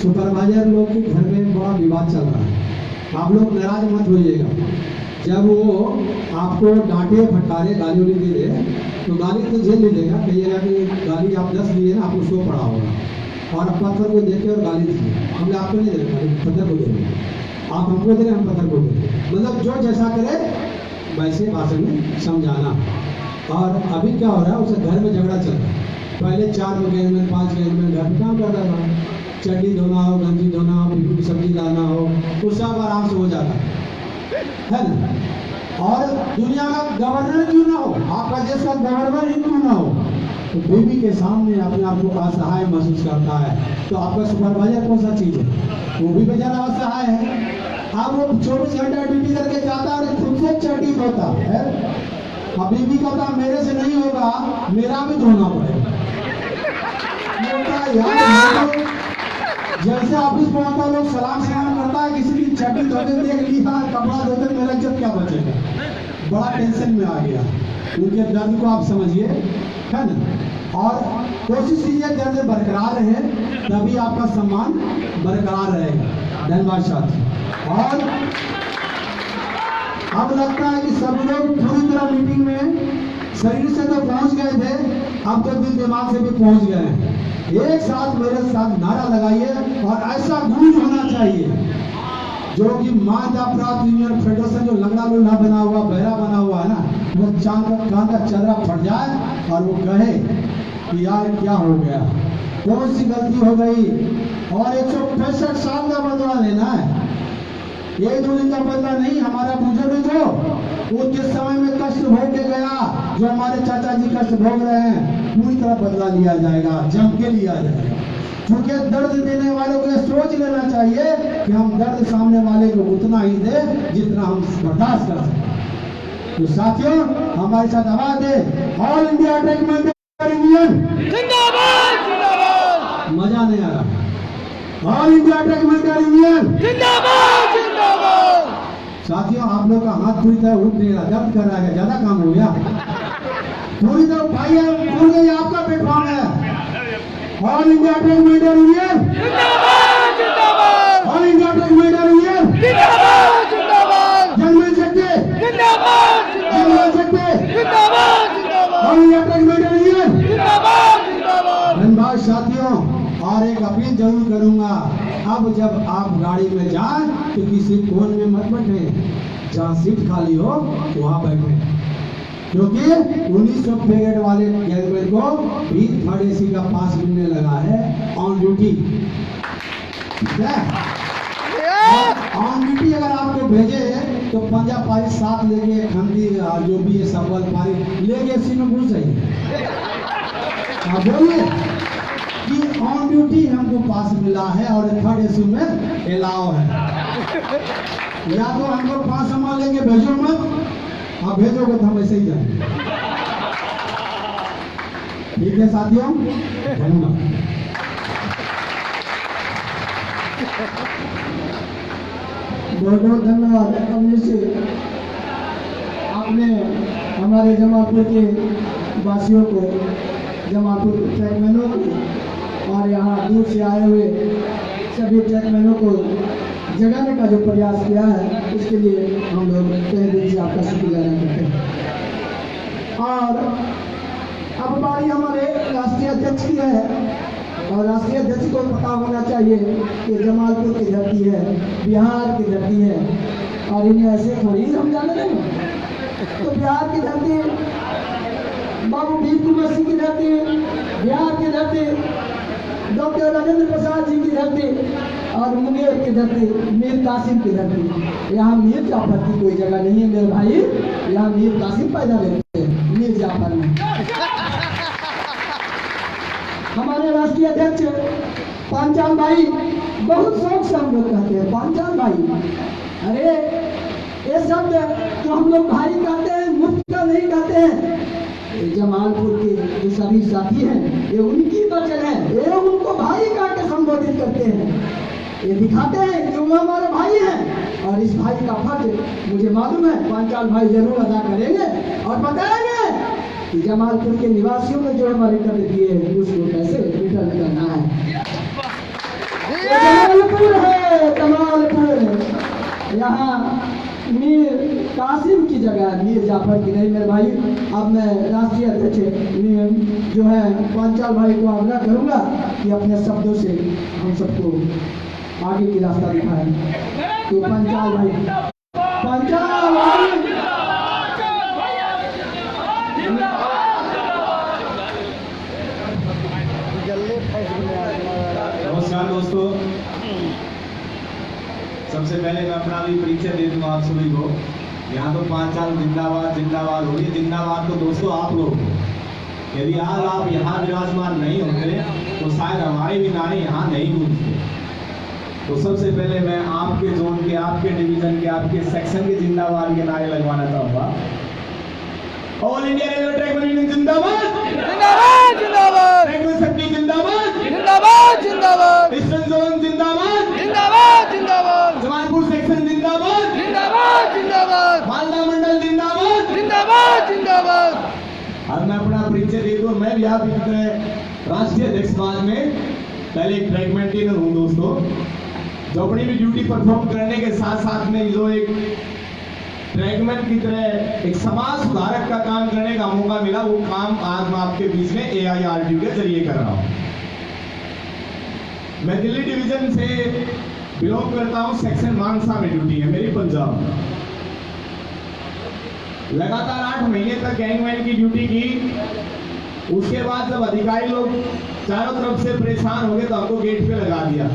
सुपरवाइजर लोग के घर में बड़ा विवाद चल रहा है, आप लोग नाराज मत होइएगा। जब वो आपको डांटे फटकारे गाली उली दे दे तो गाली तो झेल लीजिएगा, कहिएगा कि गाली आप 10 लिए ना, आपको 100 पड़ा होगा, और आप पत्थर को देखे और गाली दीजिए। हमने आपको नहीं दे रहे, पत्थर को दे रहे, आप हमको दे रहे, हम पत्थर को दे रहे। मतलब जो जैसा करे वैसे भाषण में समझाना। और अभी क्या हो रहा है, उसे घर में झगड़ा चल रहा है। पहले 4 गैंगमैन 5 गैंगमैन घर में काम करता था, चटनी धोना हो, गंजी धोना हो, भिंडी की सब्जी लाना हो, वो सब आराम से हो जाता है ना। और दुनिया का गवर्नर क्यों ना हो, आपका देश का गवर्नर ही क्यों ना हो, तो बीवी के सामने अपने आप को असहाय महसूस करता है। तो आपका सुपरवाइजर कौन सा चीज है, वो भी बेचारा असहाय है। अब वो 24 घंटा ड्यूटी करके जाता है और खुद से चटनी धोता है। अब बीवी कहता मेरे से नहीं होगा, मेरा भी धोना पड़ेगा। जैसे ऑफिस पहुंचता लोग सलाम करता है, किसी की चटनी धोते देख लिया, कपड़ा धोते, मेरा इज्जत क्या बचेगा। बड़ा टेंशन में आ गया। उनके दर्द को आप समझिए, है ना। और कोशिश कीजिए दर्द बरकरार रहे, तभी आपका सम्मान बरकरार रहेगा। धन्यवाद साथी। और अब लगता है कि सब लोग पूरी तरह मीटिंग में शरीर से तो पहुंच गए थे, अब तो दिल दिमाग से भी पहुंच गए हैं। एक साथ मेरे साथ नारा लगाइए और ऐसा गूंज होना चाहिए जो कि मानता प्राप्त यूनियन फेडरेशन जो लंगड़ा लुल्हा बना हुआ, बहरा बना हुआ है ना, वो कान का चर्रा फट जाए और वो कहे कि यार क्या हो गया, कौन सी गलती हो गई। और 165 साल का बदला लेना है, 1-2 दिन का बदला नहीं। हमारा बुजुर्ग जो वो जिस समय में कष्ट भोग के गया, जो हमारे चाचा जी कष्ट भोग रहे हैं, पूरी तरह बदला लिया जाएगा, जम के लिया जाएगा। क्योंकि दर्द देने वालों को सोच लेना चाहिए कि हम दर्द सामने वाले को उतना ही दे जितना हम बर्दाश्त कर सकते। तो साथियों हमारे साथ आवाज दे, ऑल इंडिया अटैक में यूनियन जिंदाबाद जिंदाबाद मजा नहीं आ रहा। All India truck meter union जिंदाबाद जिंदाबाद। साथियों, आप लोग का हाथ पूरी तरह उठ नहीं रहा, दर्द कर रहा है, ज्यादा काम हो गया। पूरी तरह उठाइए, भूल गई आपका प्लेटफॉर्म है। All India truck meter union जिंदाबाद जिंदाबाद। All India truck meter union जिंदाबाद जिंदाबाद। जन मिल सकते, जिंदाबाद जन मिल सकते, जिंदाबाद जिंदाबाद। All India truck meter union. जिंदाबाद जिंदाबाद। धन्यवाद साथियों। और एक अपील जरूर करूंगा, अब जब आप गाड़ी में जाएं तो किसी कोन में मत बैठे, जहाँ सीट खाली हो वहाँ बैठे, क्योंकि 1900 ब्रिगेड वाले गैंगमैन को भी 3rd AC का पास मिलने लगा है ऑन ड्यूटी। ठीक है, ऑन ड्यूटी अगर आपको भेजे तो पंजा पारी साथ लेके, खंडी जो भी है सबल पारी लेके इसी में घुस जाइए। आप बोलिए कि ऑन ड्यूटी हमको पास मिला है और 3rd AC में एलाव है। या तो हमको 5 सामान लेके भेजो मत, आप भेजोगे तो हम ऐसे ही जाएंगे। ठीक है साथियों, धन्यवाद। बहुत बहुत धन्यवाद अमरीश जी, आपने हमारे जमालपुर के वासियों को, जमालपुर के ट्रैकमैनों को और यहाँ दूर से आए हुए सभी ट्रैकमैनों को जगाने का जो प्रयास किया है, उसके लिए हम लोग तहे दिल से आपका शुक्रिया अदा करते हैं। और अब बारी हमारे राष्ट्रीय अध्यक्ष की है, और राष्ट्रीय अध्यक्ष को पता होना चाहिए कि जमालपुर की धरती है, बिहार की धरती है, और इन्हें ऐसे थोड़ी हम जाने देंगे। तो बिहार की धरती, बाबू वीर कुंवर सिंह की धरती, बिहार की धरती, डॉक्टर राजेंद्र प्रसाद जी की धरती, और मुंगेर की धरती, मीर कासिम की धरती। यहाँ मीर जाफर की कोई जगह नहीं है मेरे भाई, यहाँ मीर कासिम पैदा लेते हैं मीर जाफर में। हमारे राष्ट्रीय अध्यक्ष पांचाल भाई, बहुत शौक से हम लोग कहते हैं पांचाल भाई। अरे ये शब्द जो हम लोग भाई कहते हैं, मुफ्त का नहीं कहते हैं। ये जमालपुर के जो सभी साथी हैं, ये उनकी वचन है, ये उनको भाई कह के संबोधित करते हैं। ये दिखाते हैं कि वो हमारे भाई हैं, और इस भाई का फर्ज मुझे मालूम है पांचाल भाई जरूर अदा करेंगे और बताएंगे कि जमालपुर के निवासियों ने जो हमारे कर दिए हैं उसको कैसे रिटर्न करना है। जमालपुर है, जमालपुर। यहाँ मीर कासिम की जगह मीर जाफर की नहीं मेरे भाई। अब मैं राष्ट्रीय अध्यक्ष जो है पांचाल भाई को आग्रह करूंगा कि अपने शब्दों से हम सबको आगे की रास्ता दिखाएं। तो पांचाल भाई, पांचाल भाई। नमस्कार दोस्तों, सबसे पहले मैं अपना भी परिचय दे दूंगा आप सभी को। यहाँ तो पांचाल जिंदाबाद जिंदाबाद हो रही, जिंदाबाद तो दोस्तों आप लोग हो। यदि आज आप यहाँ विराजमान नहीं होते तो शायद हमारे भी नारे यहाँ नहीं गूंजते। तो सबसे पहले मैं आपके जोन के, आपके डिवीजन के, आपके सेक्शन के जिंदाबाद के नारे लगवाना चाहूंगा। All India railway track union जिंदाबाद जिंदाबाद जिंदाबाद। ट्रैक शक्ति जिंदाबाद जिंदाबाद जिंदाबाद। ईस्टर्न जोन जिंदाबाद जिंदाबाद जिंदाबाद। जमालपुर सेक्शन जिंदाबाद जिंदाबाद जिंदाबाद। मालदा मंडल जिंदाबाद जिंदाबाद जिंदाबाद। अब मैं अपना परिचय दे दूं। मैं भी आप की तरह राष्ट्रीय अध्यक्ष समाज में पहले एक ट्रैक मेंटेनर हूं दोस्तों, जो अपनी भी ड्यूटी परफॉर्म करने के साथ साथ में जो एक ट्रैकमैन की तरह एक समाज सुधारक का काम करने का मौका मिला, वो काम आज मैं आपके बीच में AIRTU के जरिए कर रहा हूं। मैं दिल्ली डिवीजन से बिलोंग करता हूं, सेक्शन मानसा में ड्यूटी है मेरी पंजाब में। लगातार 8 महीने तक गैंगमैन की ड्यूटी की। उसके बाद जब अधिकारी लोग चारों तरफ से परेशान हो गए तो हमको गेट पे लगा दिया।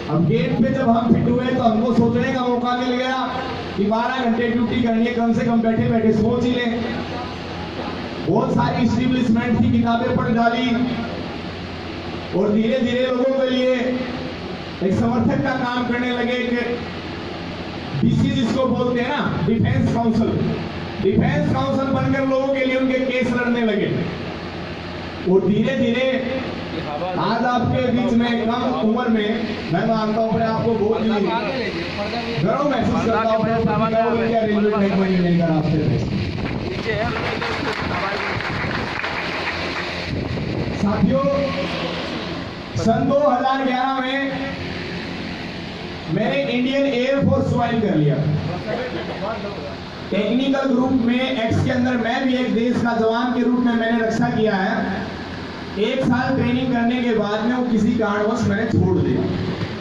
अब गेट पे जब हम फिट हुए तो हमको सोचने का मौका मिल गया कि 12 घंटे ड्यूटी करनी है, कम से कम बैठे बैठे सोच ही लें। बहुत सारी इस्टेब्लिशमेंट की किताबें पढ़ डाली और धीरे धीरे लोगों के लिए एक समर्थक का काम करने लगे। डीसी जिसको बोलते हैं ना, डिफेंस काउंसिल बनकर लोगों के लिए उनके केस लड़ने लगे। और धीरे धीरे आज आपके बीच में कम उम्र में मैं मानता हूँ अपने आपको बहुत ही गर्व महसूस करता हूँ रेलवे ट्रैक मैनेजमेंट का रास्ते साथियों, सन 2011 में मैंने इंडियन एयरफोर्स ज्वाइन कर लिया। टेक्निकल ग्रुप में एक्स के अंदर मैं भी एक देश का जवान के रूप में मैंने रक्षा किया है। 1 साल ट्रेनिंग करने के बाद में वो किसी कारणवश मैंने छोड़ दिया,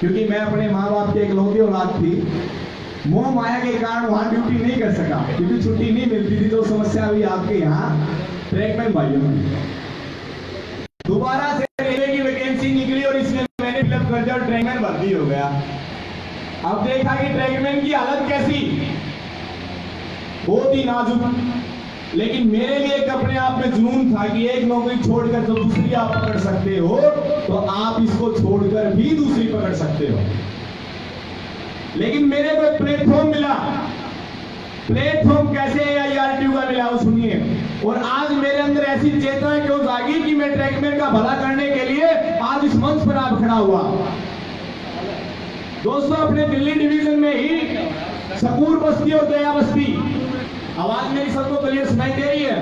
क्योंकि मैं अपने माँ बाप के इकलौती औलाद थी। मोह माया के कारण वहां ड्यूटी नहीं कर सका, क्योंकि छुट्टी नहीं मिलती थी। तो समस्या भी आपके यहाँ ट्रैकमैन भाइयों में दोबारा से रेलवे की वैकेंसी निकली और इसमें मैंने फिलअप कर दिया और ट्रैकमैन भर्ती हो गया। अब देखा कि ट्रैकमैन की हालत कैसी, बहुत ही नाजुक। लेकिन मेरे लिए एक अपने आप में जुनून था कि एक नौकरी छोड़कर तो दूसरी आप पकड़ सकते हो, तो आप इसको छोड़कर भी दूसरी पकड़ सकते हो। लेकिन मेरे को प्लेटफॉर्म मिला। प्लेटफॉर्म कैसे AIRTU का मिला वो सुनिए। और आज मेरे अंदर ऐसी चेतना क्यों जागी कि मैं ट्रैकमैन का भला करने के लिए आज इस मंच पर आप खड़ा हुआ। दोस्तों, अपने दिल्ली डिवीजन में ही सकूर बस्ती और दया बस्ती, आवाज मेरी सबको क्लियर सुनाई दे रही है?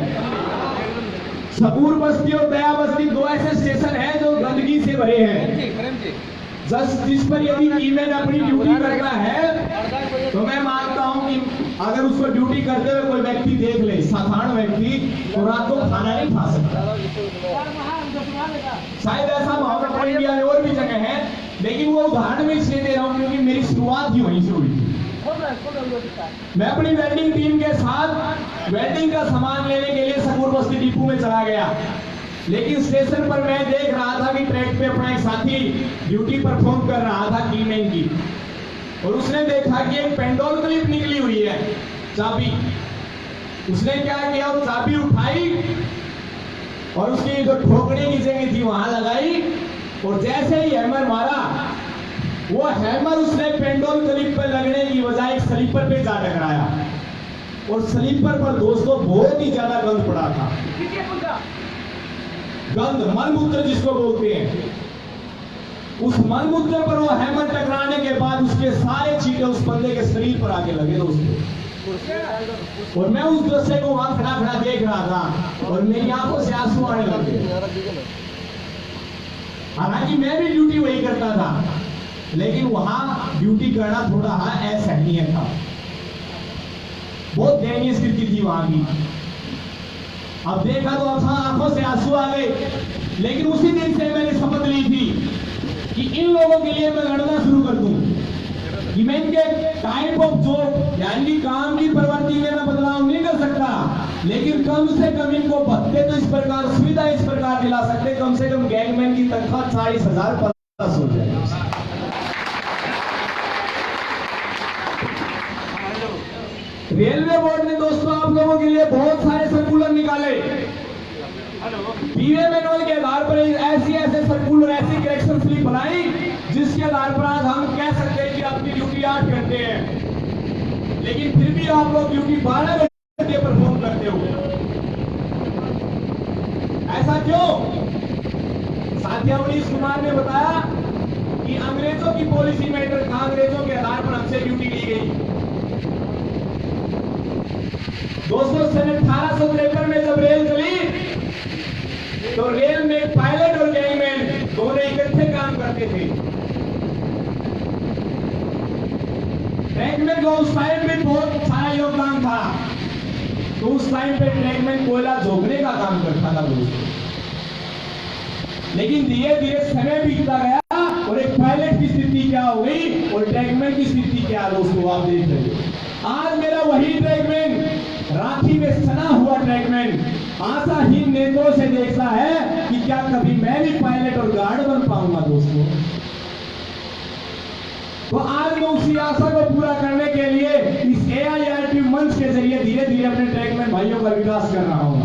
सकूर बस्ती और दया बस्ती 2 ऐसे स्टेशन हैं जो गंदगी से भरे हैं। जिस पर यदि ईमेल अपनी ड्यूटी करता है तो मैं मानता हूं कि अगर उसको ड्यूटी करते हुए कोई व्यक्ति देख ले, साधारण व्यक्ति, तो रात को खाना नहीं खा सकता। शायद ऐसा माहौल पूरी इंडिया में और भी जगह है, लेकिन वो उदाहरण में इसलिए दे रहा हूं क्योंकि मेरी शुरुआत ही वहीं से हुई थी। मैं अपनी वेल्डिंग टीम के साथ वेल्डिंग का सामान लेने के लिए सकूर बस्ती डिपो में चला गया। लेकिन स्टेशन पर मैं देख रहा था कि ट्रैक पे अपना एक साथी ड्यूटी परफॉर्म कर रहा था कीमैन की, और उसने देखा कि एक पेंडोल क्लिप निकली हुई है, चाबी। उसने क्या किया, वो चाबी उठाई और उसकी जो ठोकने की जगह थी वहां लगाई, और जैसे ही हैमर मारा, वो हैमर उसने पेंडोल क्लिप पर लगने की बजाय एक स्लीपर पे जा टकराया। और स्लीपर पर दोस्तों बहुत ही ज्यादा गंद पड़ा था। गंद, मलमूत्र जिसको बोलते हैं। उस मलमूत्र पर वो हैमर टकराने के बाद उसके सारे छींटे उस बंदे के शरीर पर आके लगे दोस्तों। और मैं उस दृश्य को वहां खड़ा खड़ा देख रहा था और मेरी आंखों से आंसू आने लगे। हालांकि मैं भी ड्यूटी वही करता था, लेकिन वहां ड्यूटी करना थोड़ा असहनीय था। बहुत दयनीय स्थिति थी वहां की। अब देखा तो अब आंखों से आंसू आ गए। लेकिन उसी दिन से मैंने शपथ ली थी कि इन लोगों के लिए मैं लड़ना शुरू कर दूं, कि मैं इनके टाइप ऑफ जॉब यानी काम की प्रवृत्ति में मैं बदलाव नहीं कर सकता, लेकिन कम से कम इनको भत्ते तो इस प्रकार, सुविधा इस प्रकार दिला सकते, कम से कम गैंगमैन की तनख्वाह 40,000 प्लस हो जाए। रेलवे बोर्ड ने दोस्तों आप लोगों के लिए बहुत सारे सर्कुलर निकाले। पीवे मैनुअल के आधार पर ऐसे सर्कुलर, ऐसी करेक्शन स्लिप बनाई जिसके आधार पर आज हम कह सकते हैं कि आपकी ड्यूटी 8 घंटे है, लेकिन फिर भी आप लोग ड्यूटी 12 घंटे परफॉर्म करते हो। ऐसा क्यों? साथी मनीष कुमार ने बताया कि अंग्रेजों की पॉलिसी मैटर था, अंग्रेजों के आधार पर हमसे ड्यूटी ली गई। दोस्तों, सन 1853 में जब रेल चली तो रेल में पायलट और गैंगमैन दोनों इकट्ठे काम करते थे। ट्रैकमैन का उस टाइम में बहुत सारा योगदान था, तो उस टाइम पे ट्रैकमैन कोयला झोंकने का काम करता था दोस्तों। लेकिन धीरे धीरे समय बीतता गया और एक पायलट की स्थिति क्या हो गई और ट्रैकमैन की स्थिति क्या, दोस्तों आप देख रहे हो। आज मेरा वही ट्रैकमैन, राखी में सना हुआ ट्रैकमैन, आशाहीन नेत्रों से देखता है कि क्या कभी मैं भी पायलट और गार्ड बन पाऊंगा दोस्तों। तो आज मैं उसी आशा को पूरा करने के लिए इस AIRTU मंच के जरिए धीरे धीरे अपने ट्रैकमैन भाइयों का विकास कर रहा हूं।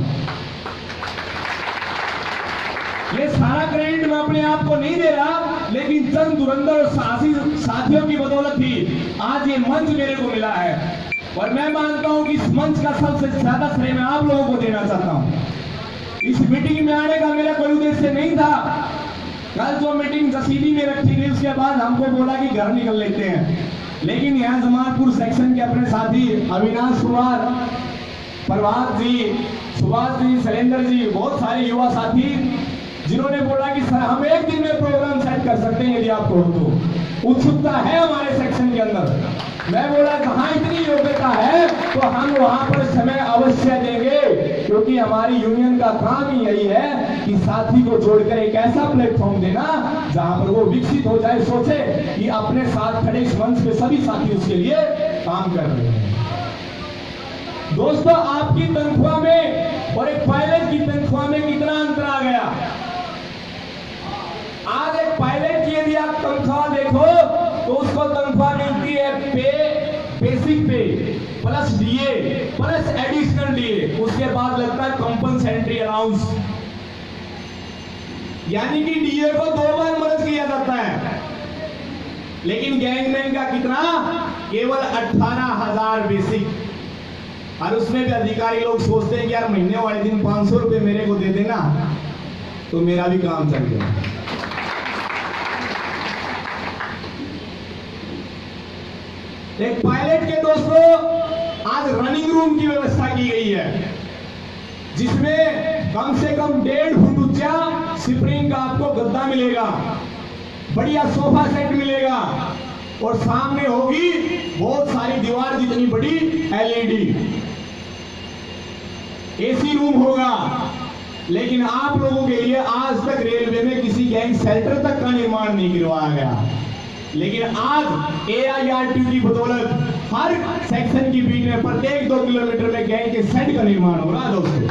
ये सारा क्रेडिट मैं अपने आप को नहीं दे रहा, लेकिन चंद धुरंधर और साहसी साथियों की बदौलत ही आज ये मंच मेरे को मिला है। और मैं मानता हूं कि इस मंच का सबसे ज्यादा श्रेय मैं आप लोगों को देना चाहता हूं। इस मीटिंग में आने का मेरा कोई उद्देश्य नहीं था। कल जो मीटिंग जसीडी में रखी गई उसके बाद हमको बोला कि घर निकल लेते हैं, लेकिन यहाँ जमालपुर सेक्शन के अपने साथी अविनाश कुमार, प्रभात जी, सुभाष जी, शैलेंद्र जी, बहुत सारे युवा साथी जिन्होंने बोला कि सर हम एक दिन में प्रोग्राम सेट कर सकते हैं यदि आपको तो उत्सुकता है हमारे सेक्शन के अंदर। मैं बोला जहां इतनी योग्यता है तो हम वहां पर समय अवश्य देंगे, क्योंकि हमारी यूनियन का काम ही यही है कि साथी को जोड़कर एक ऐसा प्लेटफॉर्म देना जहां पर वो विकसित हो जाए, सोचे कि अपने साथ खड़े इस मंच पे सभी साथी उसके लिए काम कर रहे हैं। दोस्तों, आपकी तनख्वाह में और एक पायलट की तनख्वाह में कितना अंतर आ गया। आज एक पायलट की यदि आप तनख्वाह देखो तो उसको तनख्वाह मिलती है बेसिक पे plus DA plus additional DA, उसके बाद लगता है कंपनसेटरी अलाउंस, यानी कि डीए को 2 बार मर्ज किया जाता है। लेकिन गैंगमैन का कितना, केवल 18,000 बेसिक, और उसमें भी अधिकारी लोग सोचते हैं कि यार महीने वाले दिन 500 रुपए मेरे को दे देना तो मेरा भी काम चल गया। एक पायलट के दोस्तों आज रनिंग रूम की व्यवस्था की गई है, जिसमें कम से कम 1.5 फुट ऊंचा स्प्रिंग का आपको गद्दा मिलेगा, बढ़िया सोफा सेट मिलेगा, और सामने होगी बहुत सारी दीवार जितनी बड़ी एलईडी, एसी रूम होगा। लेकिन आप लोगों के लिए आज तक रेलवे में किसी गैंग शेल्टर तक का निर्माण नहीं करवाया गया, लेकिन आज AIRTU की बदौलत हर सेक्शन की बीच में प्रत्येक 2 किलोमीटर में गैंग के सेट का निर्माण हो रहा है। दोस्तों,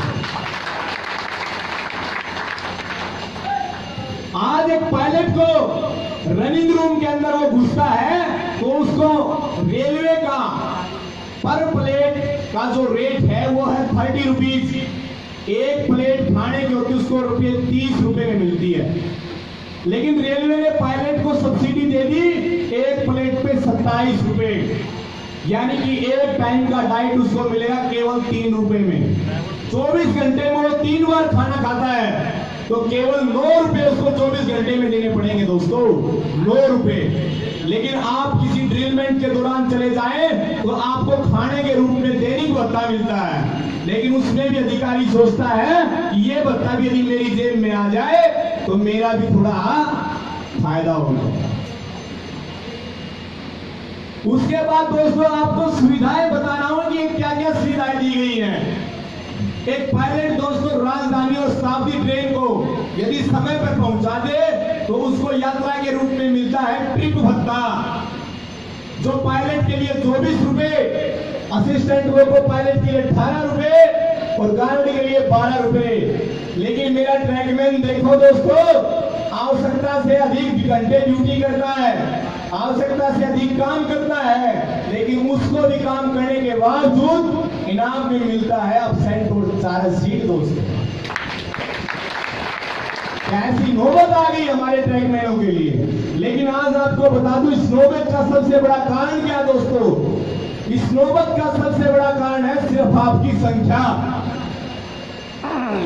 आज एक पायलट को रनिंग रूम के अंदर वो घुसता है तो उसको रेलवे का पर प्लेट का जो रेट है वो है 30 रुपीज। एक प्लेट खाने की होती है उसको ₹30 में मिलती है, लेकिन रेलवे ने पायलट को सब्सिडी दे दी एक प्लेट पे 27 रुपए, यानी कि एक टाइम का डाइट उसको मिलेगा केवल 3 रुपए में। 24 घंटे में वो 3 बार खाना खाता है तो केवल 9 रुपए उसको 24 घंटे में देने पड़ेंगे दोस्तों, 9 रुपए। लेकिन आप किसी ड्रिलमेंट के दौरान चले जाएं तो आपको खाने के रूप में दैनिक भत्ता मिलता है, लेकिन उसमें भी अधिकारी सोचता है कि ये भत्ता भी यदि मेरी जेब में आ जाए तो मेरा भी थोड़ा फायदा होगा। उसके बाद दोस्तों आपको सुविधाएं बता रहा हूं कि क्या क्या सुविधाएं दी गई हैं। एक पायलट दोस्तों राजधानी और शताब्दी ट्रेन को यदि समय पर पहुंचा दे तो उसको यात्रा के रूप में मिलता है ट्रिप भत्ता, जो पायलट के लिए 24 रुपए, असिस्टेंट को पायलट के लिए 18 रुपए और गार्ड के लिए 12 रुपए। लेकिन मेरा ट्रैकमैन देखो दोस्तों, आवश्यकता से अधिक घंटे ड्यूटी करता है, आवश्यकता से अधिक काम करता है, लेकिन उसको भी काम करने के बावजूद इनाम भी मिलता है अब्सेंट और चार्ज शीट। दोस्तों, ऐसी नौबत आ गई हमारे ट्रैकमैनों के लिए। लेकिन आज आपको बता दूं इस नौबत का सबसे बड़ा कारण क्या दोस्तों, इस नौबत का सबसे बड़ा कारण है सिर्फ आपकी संख्या।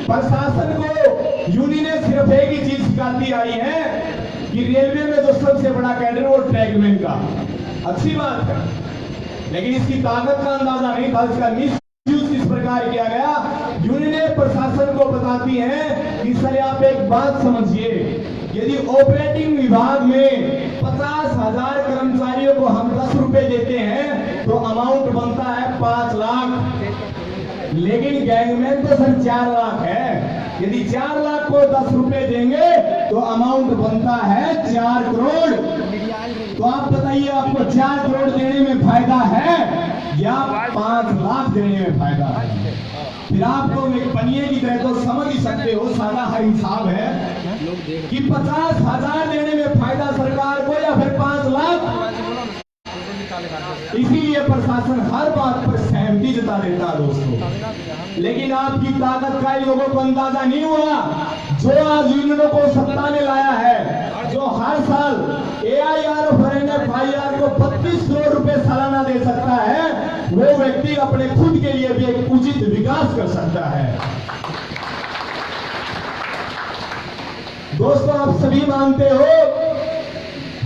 प्रशासन को यूनियन ने सिर्फ एक ही चीज सिखाती आई है कि रेलवे में जो सबसे बड़ा कैडर वो ट्रैकमैन का, अच्छी बात है, लेकिन इसकी ताकत का अंदाजा नहीं था, इसका मिसयूज किस प्रकार किया गया। यूनियन प्रशासन को बताती है कि सर आप एक बात समझिए, यदि ऑपरेटिंग विभाग में 50,000 कर्मचारियों को हम 10 रुपए देते हैं तो अमाउंट बनता है 5 लाख, लेकिन गैंगमैन तो सर 4 लाख है। यदि 4 लाख को 10 रुपए देंगे तो अमाउंट बनता है 4 करोड़। तो आप बताइए आपको 4 करोड़ देने में फायदा है या 5 लाख देने में फायदा है? फिर आपको एक पनिये की तरह तो समझ ही सकते हो, सादा हर हिसाब है कि 50,000 देने में फायदा सरकार को या फिर 5 लाख। इसीलिए प्रशासन हर बात पर सहमति जता देता है दोस्तों, लेकिन आपकी ताकत का लोगों को अंदाजा नहीं हुआ। जो आज यूनियनों को सत्ता में लाया है, जो हर साल AIR और NFIR को 32 करोड़ रुपए सालाना दे सकता है, वो व्यक्ति अपने खुद के लिए भी एक उचित विकास कर सकता है। दोस्तों, आप सभी मानते हो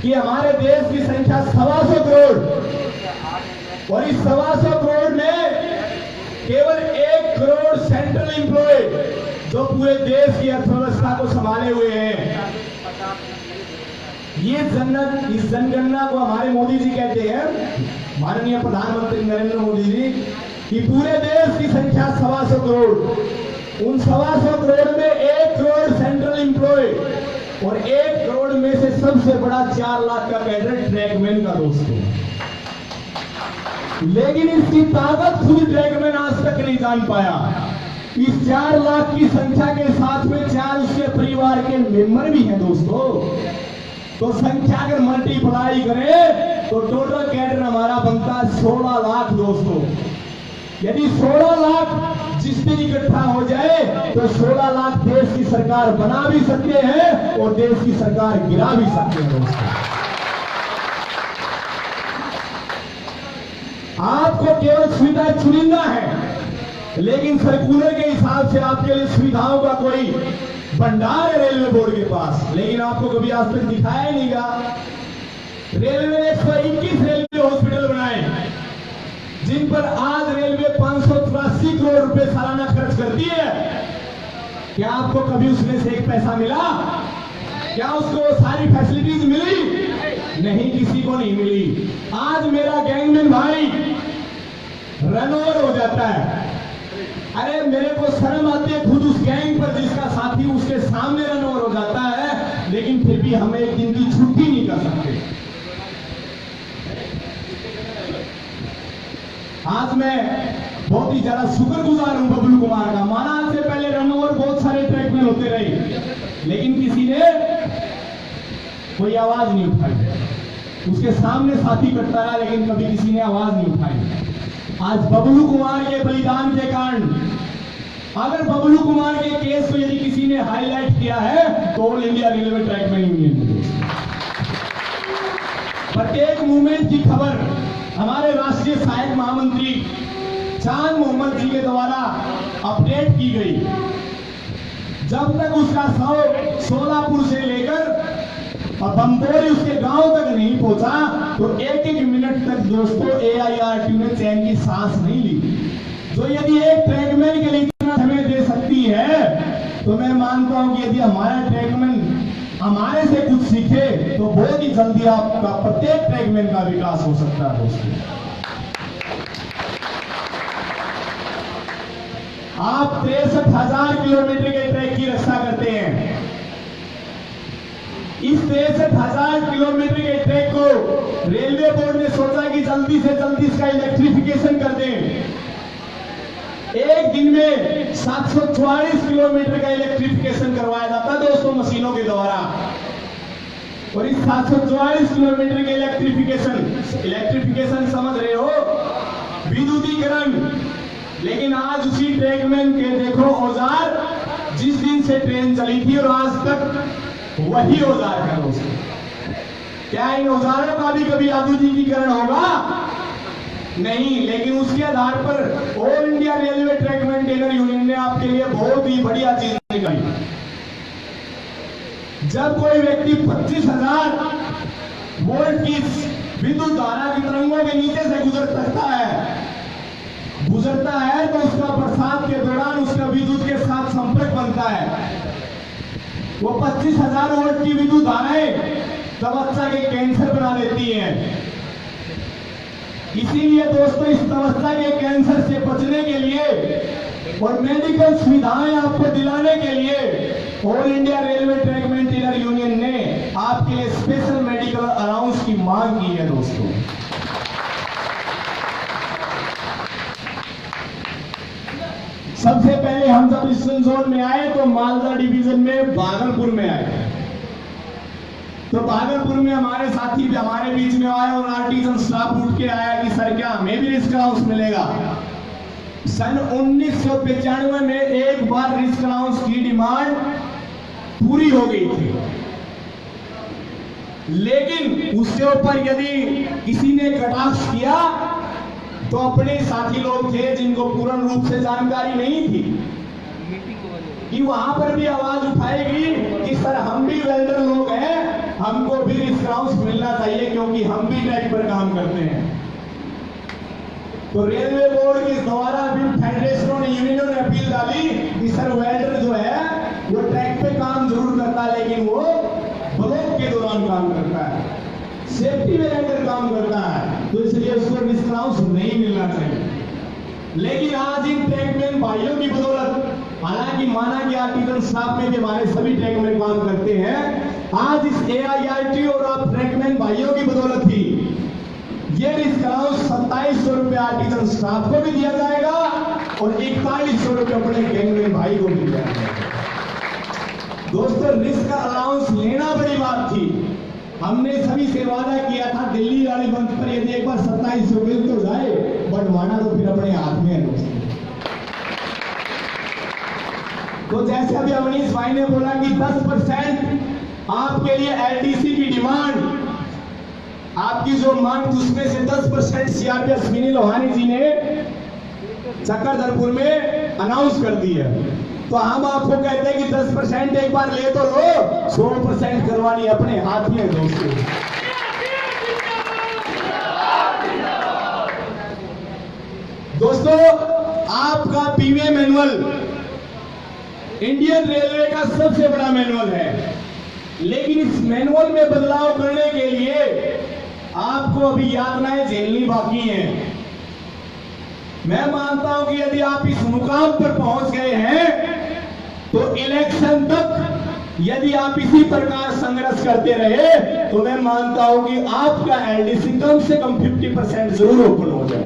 कि हमारे देश की संख्या 125 करोड़ और इस 125 करोड़ में केवल 1 करोड़ सेंट्रल एम्प्लॉय जो पूरे देश की अर्थव्यवस्था को संभाले हुए हैं। इस जनगणना को हमारे मोदी जी कहते हैं, माननीय प्रधानमंत्री नरेंद्र मोदी जी, कि पूरे देश की संख्या 125 करोड़, उन 125 करोड़ में 1 करोड़ सेंट्रल एम्प्लॉय और 1 करोड़ में से सबसे बड़ा 4 लाख का कैडर ट्रैकमैन का दोस्तों। लेकिन इसकी ताकत खुद ट्रैकमैन आज तक नहीं जान पाया। इस 4 लाख की संख्या के साथ में 4 उसके परिवार के मेंबर भी हैं दोस्तों। तो संख्या अगर मल्टीप्लाई करें तो टोटल कैडर हमारा बनता है 16 लाख दोस्तों। यदि 16 लाख जिस दिन इकट्ठा हो जाए तो 16 लाख देश की सरकार बना भी सकते हैं और देश की सरकार गिरा भी सकते हैं दोस्तों। आपको केवल सुविधाएं चुनिंदा है, लेकिन सर्कुलर के हिसाब से आपके लिए सुविधाओं का कोई भंडार है रेलवे बोर्ड के पास, लेकिन आपको कभी आज तक दिखाया ही नहीं गया। रेलवे ने 121 रेलवे हॉस्पिटल बनाए जिन पर आज रेलवे 583 करोड़ रुपए सालाना खर्च करती है। क्या आपको कभी उसमें से एक पैसा मिला? क्या उसको सारी फैसिलिटीज मिली? नहीं, किसी को नहीं मिली। आज मेरा गैंगमैन भाई रन ओवर हो जाता है। अरे मेरे को शर्म आती है खुद उस गैंग पर जिसका साथी उसके सामने रन ओवर हो जाता है, लेकिन फिर भी हम एक दिन की छुट्टी नहीं कर सकते। आज मैं बहुत ही ज्यादा शुक्रगुजार हूं बबलू कुमार का। माना आज से पहले रन ओवर बहुत सारे ट्रैक में होते रहे, लेकिन किसी ने कोई आवाज नहीं उठाई। उसके सामने साथी कटता रहा, लेकिन कभी किसी ने आवाज नहीं उठाई। आज बबलू कुमार के बलिदान के कारण, अगर बबलू कुमार के केस को यदि किसी ने हाईलाइट किया है तो all India railway trackman union. प्रत्येक मूवमेंट की खबर हमारे राष्ट्रीय सहायक महामंत्री चांद मोहम्मद जी के द्वारा अपडेट की गई। जब तक उसका शव सोलापुर से लेकर और बम्बोरी उसके गांव तक नहीं पहुंचा तो एक एक मिनट तक दोस्तों AIRTU ने चैन की सांस नहीं ली। जो यदि एक ट्रैकमैन के लिए इतना समय दे सकती है, तो मैं मानता हूं कि यदि हमारा ट्रैकमैन हमारे से कुछ सीखे तो बहुत ही जल्दी आपका प्रत्येक ट्रैकमैन का विकास हो सकता है दोस्तों। आप 63,000 किलोमीटर के ट्रैक की रक्षा करते हैं। इस 63,000 किलोमीटर के ट्रैक को रेलवे बोर्ड ने सोचा कि जल्दी से जल्दी इसका इलेक्ट्रिफिकेशन कर दें। एक दिन में 744 किलोमीटर का इलेक्ट्रिफिकेशन करवाया जाता है दोस्तों मशीनों के द्वारा। और इस 744 किलोमीटर के इलेक्ट्रिफिकेशन समझ रहे हो, विद्युतीकरण। लेकिन आज उसी ट्रैकमैन के देखो औजार, जिस दिन से ट्रेन चली थी और आज तक वही औजार है दोस्तों। क्या इन औजारों का भी कभी आधुनिकीकरण होगा? नहीं, लेकिन उसके आधार पर all India railway track maintainer union ने आपके लिए बहुत ही बढ़िया चीज निकाली। जब कोई व्यक्ति 25,000 वोल्ट की विद्युत धारा की तरंगों के नीचे से गुजरता है तो उसका बरसात के दौरान उसका विद्युत के साथ संपर्क बनता है। वो 25,000 वोल्ट की विद्युत धाराएं तवचा के कैंसर बना देती हैं। इसीलिए दोस्तों इस तवचा के कैंसर से बचने के लिए और मेडिकल सुविधाएं आपको दिलाने के लिए all India railway track maintainer union ने आपके लिए स्पेशल मेडिकल अलाउंस की मांग की है दोस्तों। सबसे पहले हम जब ईस्टर्न जोन में आए तो मालदा डिवीजन में भागलपुर में आए। तो भागलपुर में हमारे साथी भी हमारे बीच में आए और आर्टिजन स्टाफ उठ के आया कि सर क्या हमें भी रिस्क अलाउंस मिलेगा। सन 1995 में एक बार रिस्क अलाउंस की डिमांड पूरी हो गई थी, लेकिन उसके ऊपर यदि किसी ने कटाक्ष किया तो अपने साथी लोग थे जिनको पूर्ण रूप से जानकारी नहीं थी कि वहां पर भी आवाज उठाएगी कि सर हम भी वेल्डर लोग हैं, हमको भी रिस्क अलाउंस मिलना चाहिए क्योंकि हम भी ट्रैक पर काम करते हैं। तो रेलवे बोर्ड के द्वारा भी फेडरेशनों ने, यूनियनों ने अपील डाली कि सर वेल्डर जो है वो ट्रैक पे काम जरूर करता है लेकिन वो ब्लॉक के दौरान काम करता है, सेफ्टी में रहकर काम करता है, तो इसलिए उसको रिस्क अलाउंस नहीं मिलना चाहिए। लेकिन आज इन ट्रैकमैन भाइयों की बदौलत, हालांकि माना कि आर्टिकल स्टाफ में भी हमारे सभी ट्रैकमैन काम करते हैं, आज इस AIRT और आप ट्रैकमैन भाइयों की बदौलत ही ये रिस्क अलाउंस 2700 रुपये आर्टिकल स्टाफ को भी दिया जाएगा और 4100 रुपये अपने गैंगमैन भाई को भी दिया जाएगा। दोस्तों रिस्क अलाउंस लेना बड़ी बात थी। हमने सभी से वादा किया था दिल्ली वाली मंच पर यदि एक बार 2700 मिल तो जाए, बंटवाना तो फिर अपने हाथ में है दोस्तों। तो जैसे अभी अवनीश भाई ने बोला कि 10% आपके लिए LDC की डिमांड, आपकी जो मांग थी उसमें से 10% CRPF मिनी लोहानी जी ने चक्रधरपुर में अनाउंस कर दी है। तो हम आपको कहते हैं कि 10% एक बार ले तो लो, 100% करवानी अपने हाथ में है दोस्तों। दोस्तों आपका PVA मैनुअल इंडियन रेलवे का सबसे बड़ा मैनुअल है, लेकिन इस मैनुअल में बदलाव करने के लिए आपको अभी यातनाएं झेलनी बाकी हैं। मैं मानता हूं कि यदि आप इस मुकाम पर पहुंच गए हैं तो इलेक्शन तक यदि आप इसी प्रकार संघर्ष करते रहे तो मैं मानता हूं कि आपका LDC कम से कम 50% जरूर ओपन हो जाए।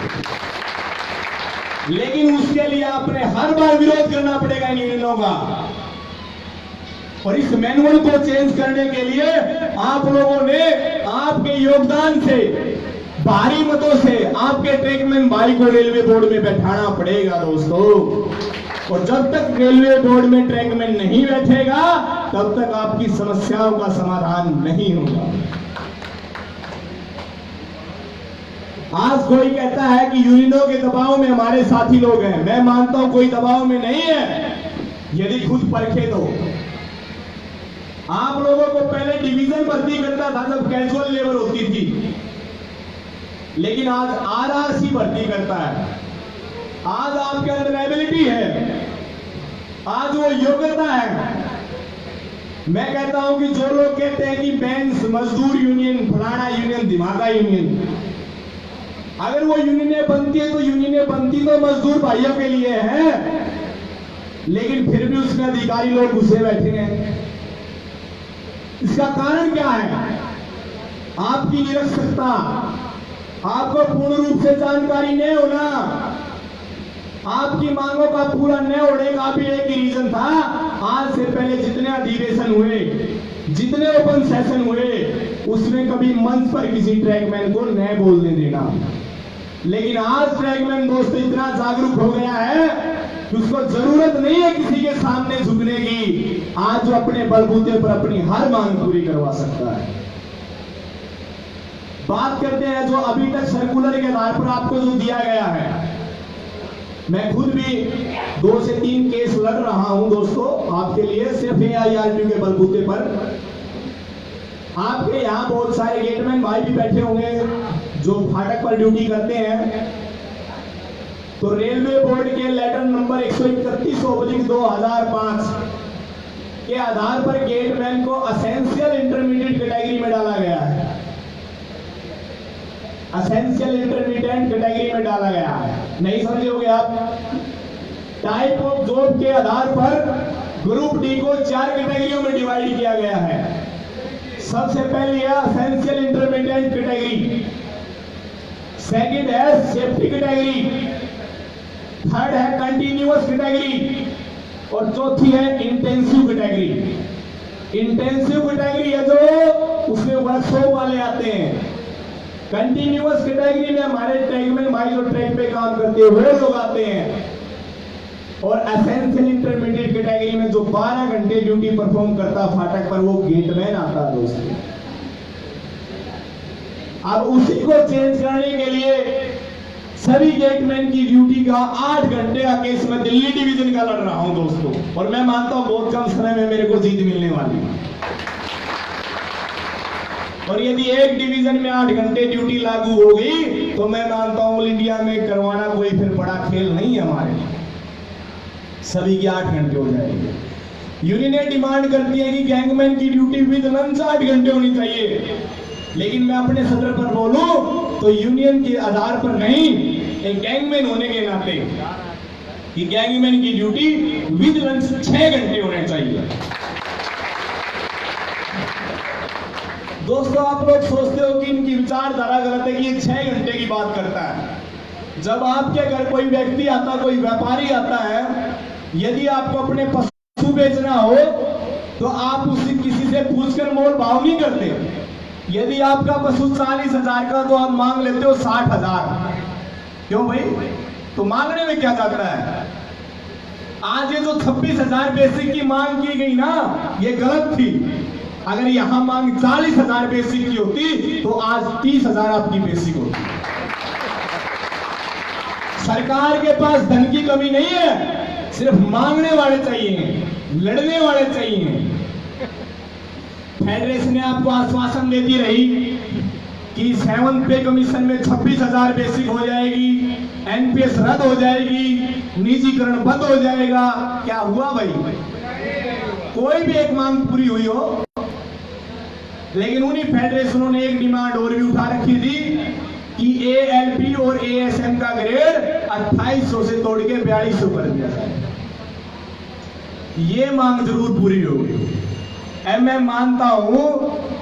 लेकिन उसके लिए आपने हर बार विरोध करना पड़ेगा इन यूनियनों का, और इस मैनुअल को चेंज करने के लिए आप लोगों ने आपके योगदान से, भारी मतों से आपके ट्रैकमैन भाई को रेलवे बोर्ड में बैठाना पड़ेगा दोस्तों। और जब तक रेलवे बोर्ड में ट्रैकमैन नहीं बैठेगा तब तक आपकी समस्याओं का समाधान नहीं होगा। आज कोई कहता है कि यूनियनों के दबाव में हमारे साथी लोग हैं, मैं मानता हूं कोई दबाव में नहीं है। यदि खुद परखे तो आप लोगों को पहले डिवीजन भर्ती करता था जब कैजुअल लेबर होती थी, लेकिन आज RRC भर्ती करता है। आज आपके अंदर एबिलिटी है, आज वो योग्यता है। मैं कहता हूं कि जो लोग कहते हैं कि बैंस, मजदूर यूनियन, फलाना यूनियन, दिमागा यूनियन, अगर वो यूनियनें बनती है तो यूनियनें बनती तो मजदूर भाइयों के लिए है, लेकिन फिर भी उसमें अधिकारी लोग घुसे बैठे हैं। इसका कारण क्या है? आपकी निरक्षरता, आपको पूर्ण रूप से जानकारी नहीं होना, आपकी मांगों का पूरा न होने का भी एक ही रीजन था। आज से पहले जितने अधिवेशन हुए, जितने ओपन सेशन हुए, उसमें कभी मंच पर किसी ट्रैकमैन को न बोलने देना। लेकिन आज ट्रैकमैन दोस्त इतना जागरूक हो गया है कि उसको जरूरत नहीं है किसी के सामने झुकने की। आज वो अपने बलबूते पर अपनी हर मांग पूरी करवा सकता है। बात करते हैं जो अभी तक सर्कुलर के आधार पर आपको जो दिया गया है। मैं खुद भी 2 से 3 केस लड़ रहा हूं दोस्तों आपके लिए, सिर्फ AIRT के बलबूते पर। आपके यहां बहुत सारे गेटमैन भाई भी बैठे होंगे जो फाटक पर ड्यूटी करते हैं। तो रेलवे बोर्ड के लेटर नंबर 131/2005 के आधार पर गेटमैन को असेंशियल इंटरमीडिएट कैटेगरी में डाला गया है। असेंशियल इंटरमीडिएट कैटेगरी में डाला गया है, नहीं समझे होगे आप। टाइप ऑफ जॉब के आधार पर ग्रुप डी को 4 कैटेगरियों में डिवाइड किया गया है। सबसे पहली है असेंशियल इंटरमीडिएट कैटेगरी, सेकंड है सेफ्टी कैटेगरी, थर्ड है कंटिन्यूअस कैटेगरी और चौथी है इंटेंसिव कैटेगरी। इंटेंसिव कैटेगरी है जो उसमें वर्कशॉप वाले आते हैं। कंटिन्यूअस कैटेगरी में हमारे ट्रैकमैन भाई जो ट्रैक पे काम करते हैं वो लोग आते हैं। और असेंशियल इंटरमीडिएट कैटेगरी में जो 12 घंटे ड्यूटी परफॉर्म करता फाटक पर वो गेटमैन आता है दोस्तों। अब उसी को चेंज करने के लिए सभी गेटमैन की ड्यूटी का 8 घंटे का केस मैं दिल्ली डिवीजन का लड़ रहा हूं दोस्तों, और मैं मानता हूं बहुत कम समय में मेरे को जीत मिलने वाली है। और यदि एक डिवीजन में 8 घंटे ड्यूटी लागू होगी तो मैं मानता हूं ऑल इंडिया में करवाना कोई फिर बड़ा खेल नहीं है हमारे लिए। सभी की 8 घंटे हो जाएगी। यूनियन डिमांड करती है कि गैंगमैन की ड्यूटी विद लंच 8 घंटे होनी चाहिए, लेकिन मैं अपने सदर पर बोलूं तो यूनियन के आधार पर नहीं, एक गैंगमैन होने के नाते कि गैंगमैन की ड्यूटी विद लंच 6 घंटे होने चाहिए। दोस्तों, आप लोग सोचते हो कि इनकी विचारधारा गलत है कि ये 6 घंटे की बात करता है। जब आपके घर कोई व्यक्ति आता, कोई व्यापारी आता है, यदि आपको अपने पशु बेचना हो तो आप उसी किसी से पूछकर मोल भाव नहीं करते। यदि आपका पशु 40,000 का तो आप मांग लेते हो 60,000। क्यों भाई? तो मांगने में क्या जाता है? आज ये जो 26,000 बेसिक की मांग की गई ना, ये गलत थी। अगर यहां मांग 40,000 बेसिक की होती तो आज 30,000 आपकी बेसिक होती। सरकार के पास धन की कमी नहीं है, सिर्फ मांगने वाले चाहिए, लड़ने वाले चाहिए। फेडरेशन ने आपको आश्वासन देती रही कि 7th पे कमीशन में 26,000 बेसिक हो जाएगी, एनपीएस रद्द हो जाएगी, निजीकरण बंद हो जाएगा। क्या हुआ भाई? कोई भी एक मांग पूरी हुई हो? लेकिन उन्हीं फेडरेशनों ने एक डिमांड और भी उठा रखी थी कि एएलपी और एएसएम का ग्रेड 2800 से तोड़ के 4200 कर दिया जाए। ये मांग जरूर पूरी होगी। मैं मानता हूं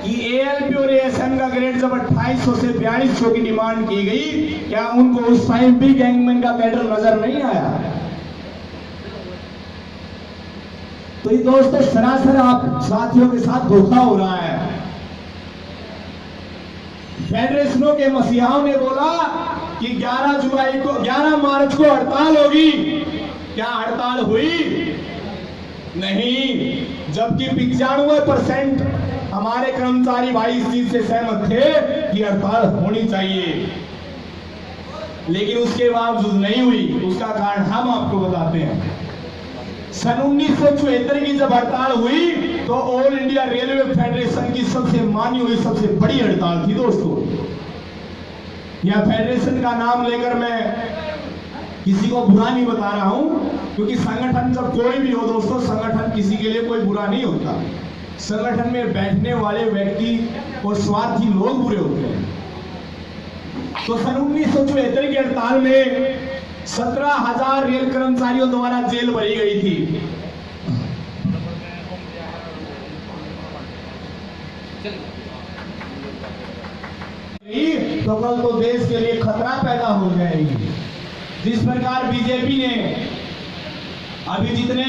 कि एएलपी और एएसएम का ग्रेड जब 2800 से 4200 की डिमांड की गई, क्या उनको उस टाइम भी गैंगमैन का कैडर नजर नहीं आया? तो ये दोस्तों सरासर आप साथियों के साथ धोखा हो रहा है। फेडरेशनों के मसीहाओं ने बोला कि 11 मार्च को हड़ताल होगी। क्या हड़ताल हुई? नहीं। जबकि 95% हमारे कर्मचारी भाई इस चीज से सहमत थे कि हड़ताल होनी चाहिए, लेकिन उसके बावजूद नहीं हुई। उसका कारण हम आपको बताते हैं। सन 1974 की जब हड़ताल हुई तो ऑल इंडिया रेलवे फेडरेशन की सबसे मानी हुई सबसे बड़ी हड़ताल थी दोस्तों। यह फेडरेशन का नाम लेकर मैं किसी को बुरा नहीं बता रहा हूं, क्योंकि संगठन जब कोई भी हो दोस्तों, संगठन किसी के लिए कोई बुरा नहीं होता। संगठन में बैठने वाले व्यक्ति और स्वार्थी लोग बुरे होते हैं। तो सन 1974 की हड़ताल में 17,000 रेल कर्मचारियों द्वारा जेल भरी गई थी। तो कल तो देश के लिए खतरा पैदा हो जाएगी। जिस प्रकार बीजेपी ने अभी जितने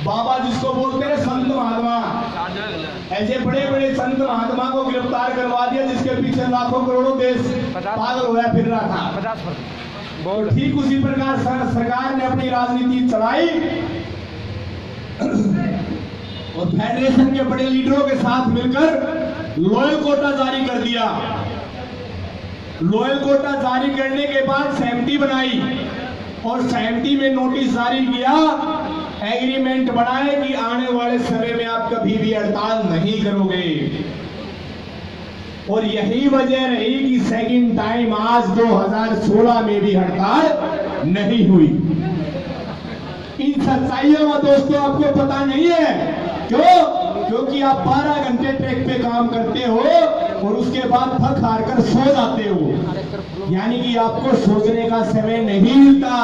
बाबा जिसको बोलते हैं संत महात्मा, ऐसे बड़े बड़े संत महात्मा को गिरफ्तार करवा दिया, जिसके पीछे लाखों करोड़ों देश पागल होया फिर रहा था। ठीक उसी प्रकार सरकार ने अपनी राजनीति चलाई और फेडरेशन के बड़े लीडरों के साथ मिलकर लॉयल कोटा जारी कर दिया। लॉयल कोटा जारी करने के बाद सहमति बनाई और सहमति में नोटिस जारी किया, एग्रीमेंट बनाए कि आने वाले समय में आप कभी भी हड़ताल नहीं करोगे। और यही वजह रही कि सेकंड टाइम आज 2016 में भी हड़ताल नहीं हुई। इन सच्चाइयों का दोस्तों आपको पता नहीं है। क्यों? क्योंकि आप 12 घंटे ट्रैक पे काम करते हो और उसके बाद थक हार कर सो जाते हो, यानी कि आपको सोचने का समय नहीं मिलता।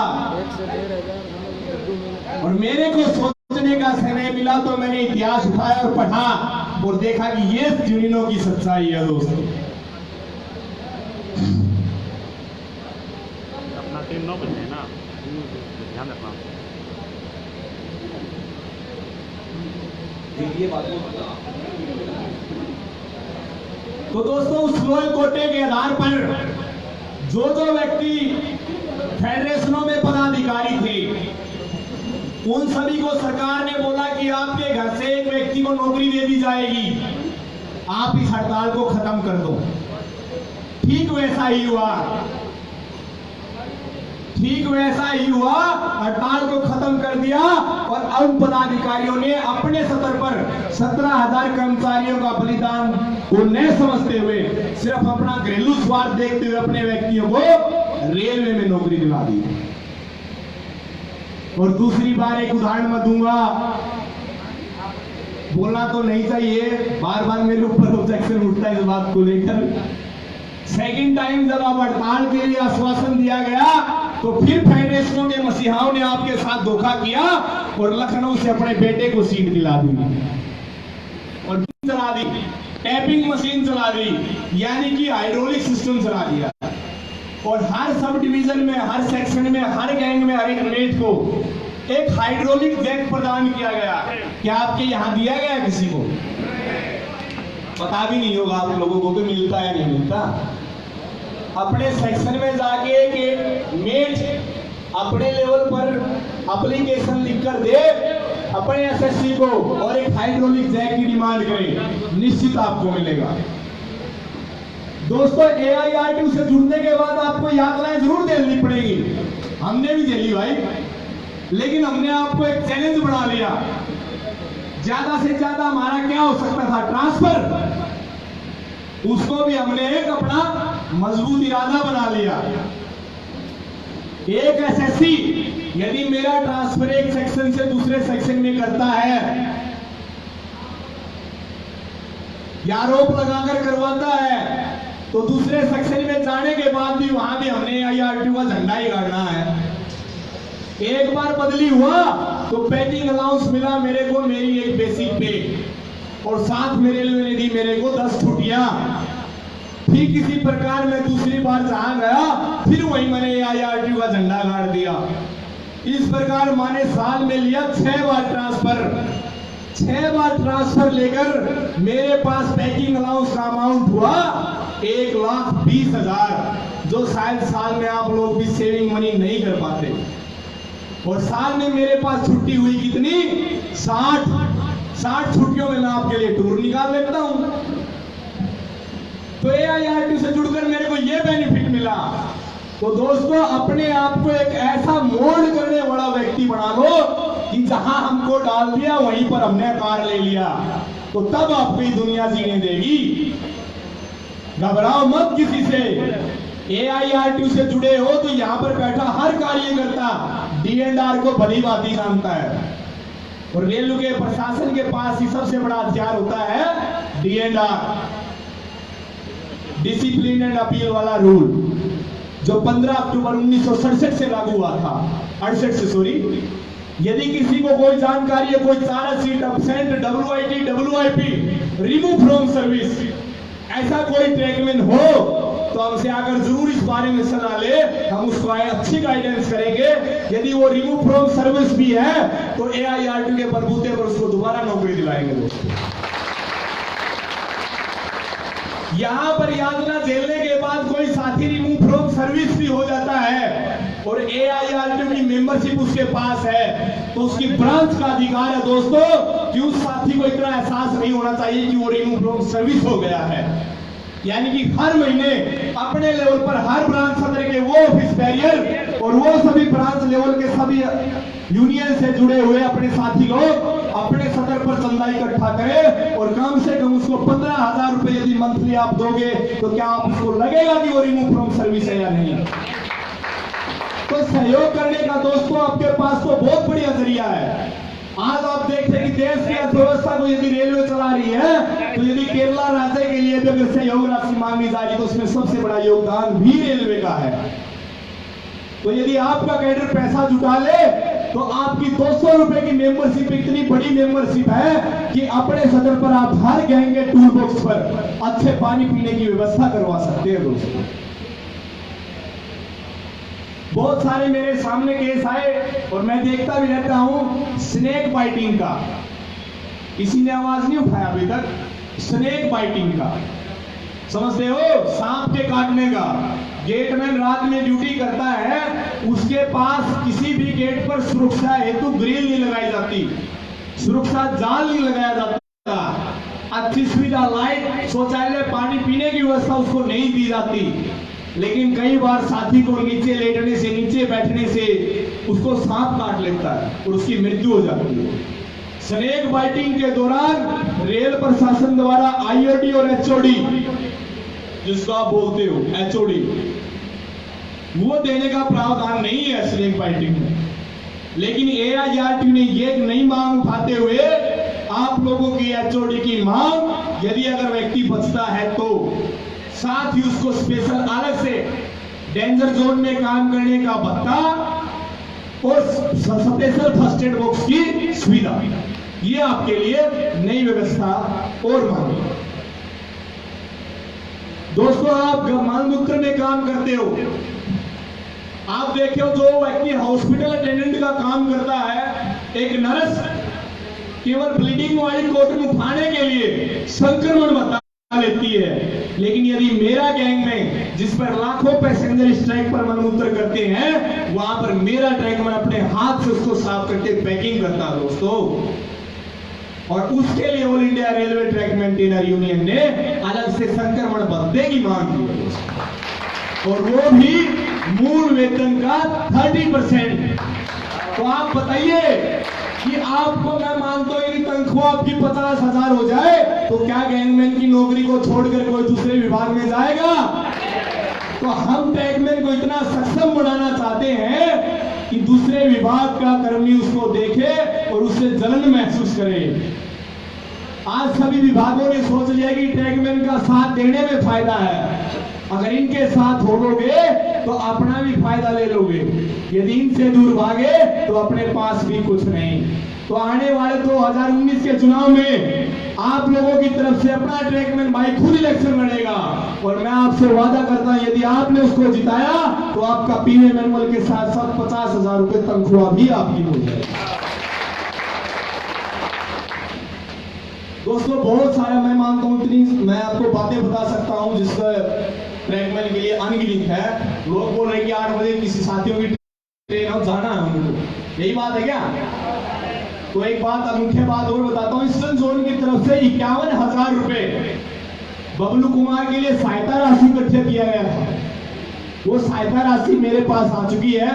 और मेरे को सोचने का समय मिला तो मैंने इतिहास उठाया और पढ़ा और देखा कि ये यूनियनों की सच्चाई है दोस्तों। अपना 9 बजे ना, ध्यान रखना। तो दोस्तों उस लॉयल कोटे के आधार पर जो व्यक्ति फेडरेशनों में पदाधिकारी थे, उन सभी को सरकार ने बोला कि आपके घर से एक व्यक्ति को नौकरी दे दी जाएगी, आप इस हड़ताल को खत्म कर दो। ठीक वैसा ही हुआ। ठीक वैसा ही हुआ, हड़ताल को खत्म कर दिया और अब पदाधिकारियों ने अपने स्तर पर 17,000 कर्मचारियों का बलिदान को न समझते हुए सिर्फ अपना घरेलू स्वार्थ देखते हुए अपने व्यक्तियों को रेलवे में नौकरी दिला दी। और दूसरी बार एक उदाहरण मैं दूंगा, बोलना तो नहीं चाहिए, बार बार मेरे ऊपर ऑब्जेक्शन उठता है इस बात को लेकर। सेकंड टाइम जब आप हड़ताल के लिए आश्वासन दिया गया तो फिर फेडरेशनों के मसीहाओं ने आपके साथ धोखा किया और लखनऊ से अपने बेटे को सीट दिला दी और चला दी, टैपिंग मशीन चला दी, यानी कि हाइड्रोलिक सिस्टम चला दिया। और हर सब डिवीजन में, हर सेक्शन में, हर गैंग में, हर एक मेट को एक हाइड्रोलिक जैक प्रदान किया गया। क्या आपके यहां दिया गया किसी को? पता भी नहीं होगा आप लोगों को कि मिलता है नहीं मिलता। अपने सेक्शन में जाके कि मेट अपने लेवल पर एप्लीकेशन लिखकर दे अपने एसएससी को और एक हाइड्रोलिक जैक की डिमांड करे, निश्चित आपको मिलेगा। दोस्तों, AIRTU से जुड़ने के बाद आपको यातनाएं जरूर झेलनी पड़ेगी, हमने भी झेली भाई, लेकिन हमने आपको एक चैलेंज बना लिया। ज्यादा से ज्यादा हमारा क्या हो सकता था? ट्रांसफर। उसको भी हमने एक अपना मजबूत इरादा बना लिया। एक एसएससी यदि मेरा ट्रांसफर एक सेक्शन से दूसरे सेक्शन में करता है या आरोप लगाकर करवाता है तो दूसरे सेक्शन में जाने के बाद भी वहां भी हमने AIRTU का झंडा ही गाड़ना है। एक बार बदली हुआ तो पैकिंग अलाउंस मिला मेरे को, मेरी एक बेसिक पे, और साथ में रेलवे ने दी मेरे को 10 छुट्टियां। ठीक इसी प्रकार मैं दूसरी बार जहां गया फिर वही मैंने AIRTU का झंडा गाड़ दिया। इस प्रकार मैंने साल में लिया 6 बार ट्रांसफर। 6 बार ट्रांसफर लेकर मेरे पास पैकिंग अलाउंस का अमाउंट हुआ 1,20,000, जो शायद साल में आप लोग भी सेविंग मनी नहीं कर पाते। और साल में मेरे पास छुट्टी हुई कितनी? 60 छुट्टियों में मैं आपके लिए टूर निकाल लेता हूं। तो AIRTU से जुड़कर मेरे को यह बेनिफिट मिला। तो दोस्तों, अपने आप को एक ऐसा मोल्ड करने वाला व्यक्ति बना लो कि जहां हमको डाल दिया वहीं पर हमने कार ले लिया, तो तब आपको ये दुनिया जीने देगी। घबराओ मत किसी से। AIRTU से जुड़े हो तो यहां पर बैठा हर कार्यकर्ता D&R को भली भांति जानता है, और रेलवे प्रशासन के पास ही सबसे बड़ा हथियार होता है D&R, डिसिप्लिन एंड अपील वाला रूल, जो 15 अक्टूबर 1967 से लागू हुआ था, 68 से सॉरी। यदि किसी को कोई जानकारी है, कोई chargesheet, absent, WIT, WIP, remove from service, ऐसा कोई ट्रैकमैन हो तो हमसे आकर जरूर इस बारे में सलाह ले, हम उसको अच्छी गाइडेंस करेंगे। यदि वो रिमूव फ्रॉम सर्विस भी है तो AIRTU के बलबूते पर उसको दोबारा नौकरी दिलाएंगे। दोस्तों, यहां पर यातना झेलने के बाद कोई साथी रिमूव फ्रॉम सर्विस भी हो जाता है और AIRTU की मेंबरशिप उसके पास है, तो उसकी ब्रांच का अधिकार है दोस्तों कि उस साथी को इतना एहसास नहीं होना चाहिए कि वो रिमूव फ्रॉम सर्विस हो गया है। यानी कि हर महीने अपने लेवल पर हर ब्रांच सदर के वो ऑफिस बैरियर और वो सभी ब्रांच लेवल के सभी यूनियन से जुड़े हुए अपने साथी लोग अपने सदर पर चंदा इकट्ठा करें और कम से कम उसको 15,000 रुपए यदि मंथली आप दोगे तो क्या आप उसको लगेगा कि वो रिमूव फ्रॉम सर्विस है या नहीं? तो सहयोग करने का दोस्तों आपके पास तो बहुत बढ़िया जरिया है। आज आप देखते हैं कि देश की अर्थव्यवस्था को यदि रेलवे चला रही है तो यदि केरला राज्य के लिए भी अगर सहयोग राशि मांगी जा रही है तो उसमें सबसे बड़ा योगदान भी रेलवे का है। तो यदि आपका कैडर पैसा जुटा ले तो आपकी 200 रुपए की मेंबरशिप इतनी बड़ी मेंबरशिप है कि अपने सदर पर आप हर गैंग के टूल बॉक्स पर अच्छे पानी पीने की व्यवस्था करवा सकते हैं। दोस्तों, बहुत सारे मेरे सामने केस आए और मैं देखता भी रहता हूं स्नेक बाइटिंग का। किसी ने आवाज नहीं उठाया अभी तक। स्नेक बाइटिंग का समझते हो? सांप के काटने का। गेटमैन रात में ड्यूटी करता है, उसके पास किसी भी गेट पर सुरक्षा हेतु ग्रिल नहीं लगाई जाती, सुरक्षा जाल नहीं लगाया जाता, अच्छी सुविधा लाइट, शौचालय, पानी पीने की व्यवस्था उसको नहीं दी जाती। लेकिन कई बार साथी को नीचे लेटने से, नीचे बैठने से उसको सांप काट लेता है और उसकी मृत्यु हो जाती है। स्नेक बाइटिंग के दौरान रेल प्रशासन द्वारा आईओडी और एचओडी, जिसको आप बोलते हो एचओडी, वो देने का प्रावधान नहीं है स्नेक बाइटिंग में। लेकिन एआईआरटीयू ने ये नई मांग उठाते हुए आप लोगों की एचओडी की मांग, यदि अगर व्यक्ति बचता है तो साथ ही उसको स्पेशल अलग से डेंजर जोन में काम करने का भत्ता और स्पेशल फर्स्ट एड बॉक्स की सुविधा, ये आपके लिए नई व्यवस्था और मांगी। दोस्तों, आप मलमूत्र में काम करते हो, आप देखो जो व्यक्ति हॉस्पिटल अटेंडेंट का काम करता है, एक नर्स केवल ब्लीडिंग वाली कॉटन उठाने के लिए संक्रमण बता लेती है। लेकिन यदि मेरा गैंग में, जिस पर लाखों पैसेंजर इस ट्रैक पर मलमूत्र करते हैं, वहां पर मेरा ट्रैकमैन अपने हाथ से उसको साफ करके पैकिंग करता है दोस्तों। और उसके लिए all India railway track maintainer union ने अलग से संक्रमण भत्ते की मांग की है, और वो भी मूल वेतन का 30%। तो आप बताइए कि आपको मैं मानता हूं कि तनख्वाह आपकी 50,000 हो जाए तो क्या गैंगमैन की नौकरी को छोड़कर कोई दूसरे विभाग में जाएगा? तो हम ट्रैकमैन को इतना सक्षम बनाना चाहते हैं कि दूसरे विभाग का कर्मी उसको देखे और उससे जलन महसूस करे। आज सभी विभागों ने सोच लिया कि ट्रैकमैन का साथ देने में फायदा है, अगर इनके साथ होगे तो अपना भी फायदा ले लोगे, यदि इनसे दूर भागे तो अपने पास भी कुछ नहीं। तो आने वाले 2019 के चुनाव में आप लोगों की तरफ से अपना ट्रैकमैन भाई खुद इलेक्शन लड़ेगा, और मैं आपसे वादा करता हूं यदि आपने उसको जिताया तो आपका पीवे मैनुअल के साथ साथ 50,000 रुपए तनख्वाह भी आपकी हो जाएगी। दोस्तों, बहुत सारा मैं मानता हूं, इतनी मैं आपको बातें बता सकता हूं जिसका ट्रैकमैन के लिए अनगिनत है। लोग बोल रहे हैं कि 8 बजे किसी साथियों की ट्रेन और जाना है उनको, यही बात है क्या? तो एक बात, मुख्य बात और बताता हूं, ईस्टर्न जोन की तरफ से 51,000 रुपए बबलू कुमार के लिए सहायता राशि इकट्ठे किया गया था। वो सहायता राशि मेरे पास आ चुकी है,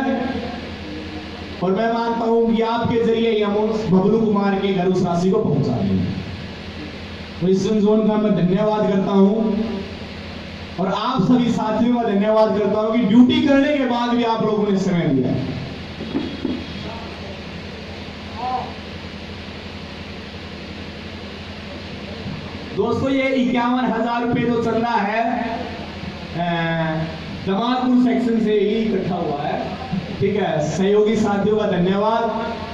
और मैं मानता हूं कि आपके जरिए हम बबलू कुमार के घर उस राशि को पहुंचा देंगे। तो ईस्टर्न जोन का मैं धन्यवाद करता हूं, और आप सभी साथियों का धन्यवाद करता हूं कि ड्यूटी करने के बाद भी आप लोगों ने समय दिया। दोस्तों, ये 51,000 रुपए जो चल रहा है जमालपुर सेक्शन से ही इकट्ठा हुआ है, ठीक है। सहयोगी साथियों का धन्यवाद,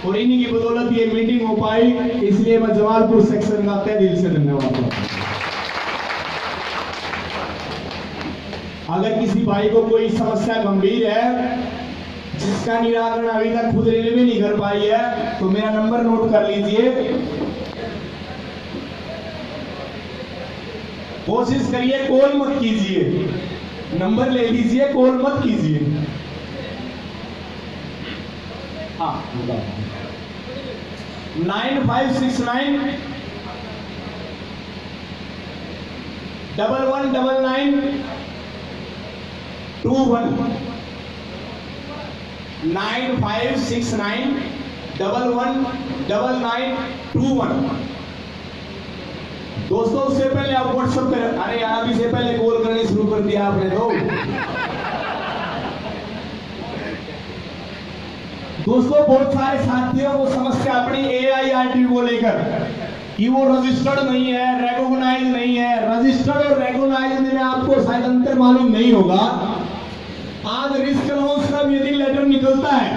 और इन्हीं की बदौलत ये मीटिंग हो पाई, इसलिए मैं जमालपुर सेक्शन का तहे दिल से धन्यवाद करता हूं। अगर किसी भाई को कोई समस्या गंभीर है जिसका निराकरण अभी तक खुद रेलवे नहीं कर पाई है, तो मेरा नंबर नोट कर लीजिए। कोशिश करिए, कॉल मत कीजिए, नंबर ले लीजिए, कॉल मत कीजिए। हाँ, 9569 1199 21 9569 119921। दोस्तों, उससे पहले आप व्हाट्सएप पे, अरे यार अभी से पहले कॉल करनी शुरू कर दिया आपने तो। दोस्तों, बहुत सारे साथियों को समस्या अपनी एआईआरटीयू को लेकर कि वो रजिस्टर्ड नहीं है, रेकॉग्नाइज नहीं है। रजिस्टर्ड और रेकॉग्नाइज में आपको शायद अंतर मालूम नहीं होगा। आज रिस्क अलाउंस का यदि लेटर निकलता है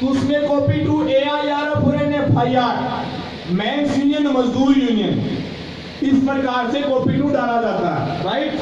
तो उसमें कॉपी टू एआईआरएफ और एनएफआईआर, मेंस यूनियन, मजदूर यूनियन, इस प्रकार से कॉपी टू डाला जाता है, राइट।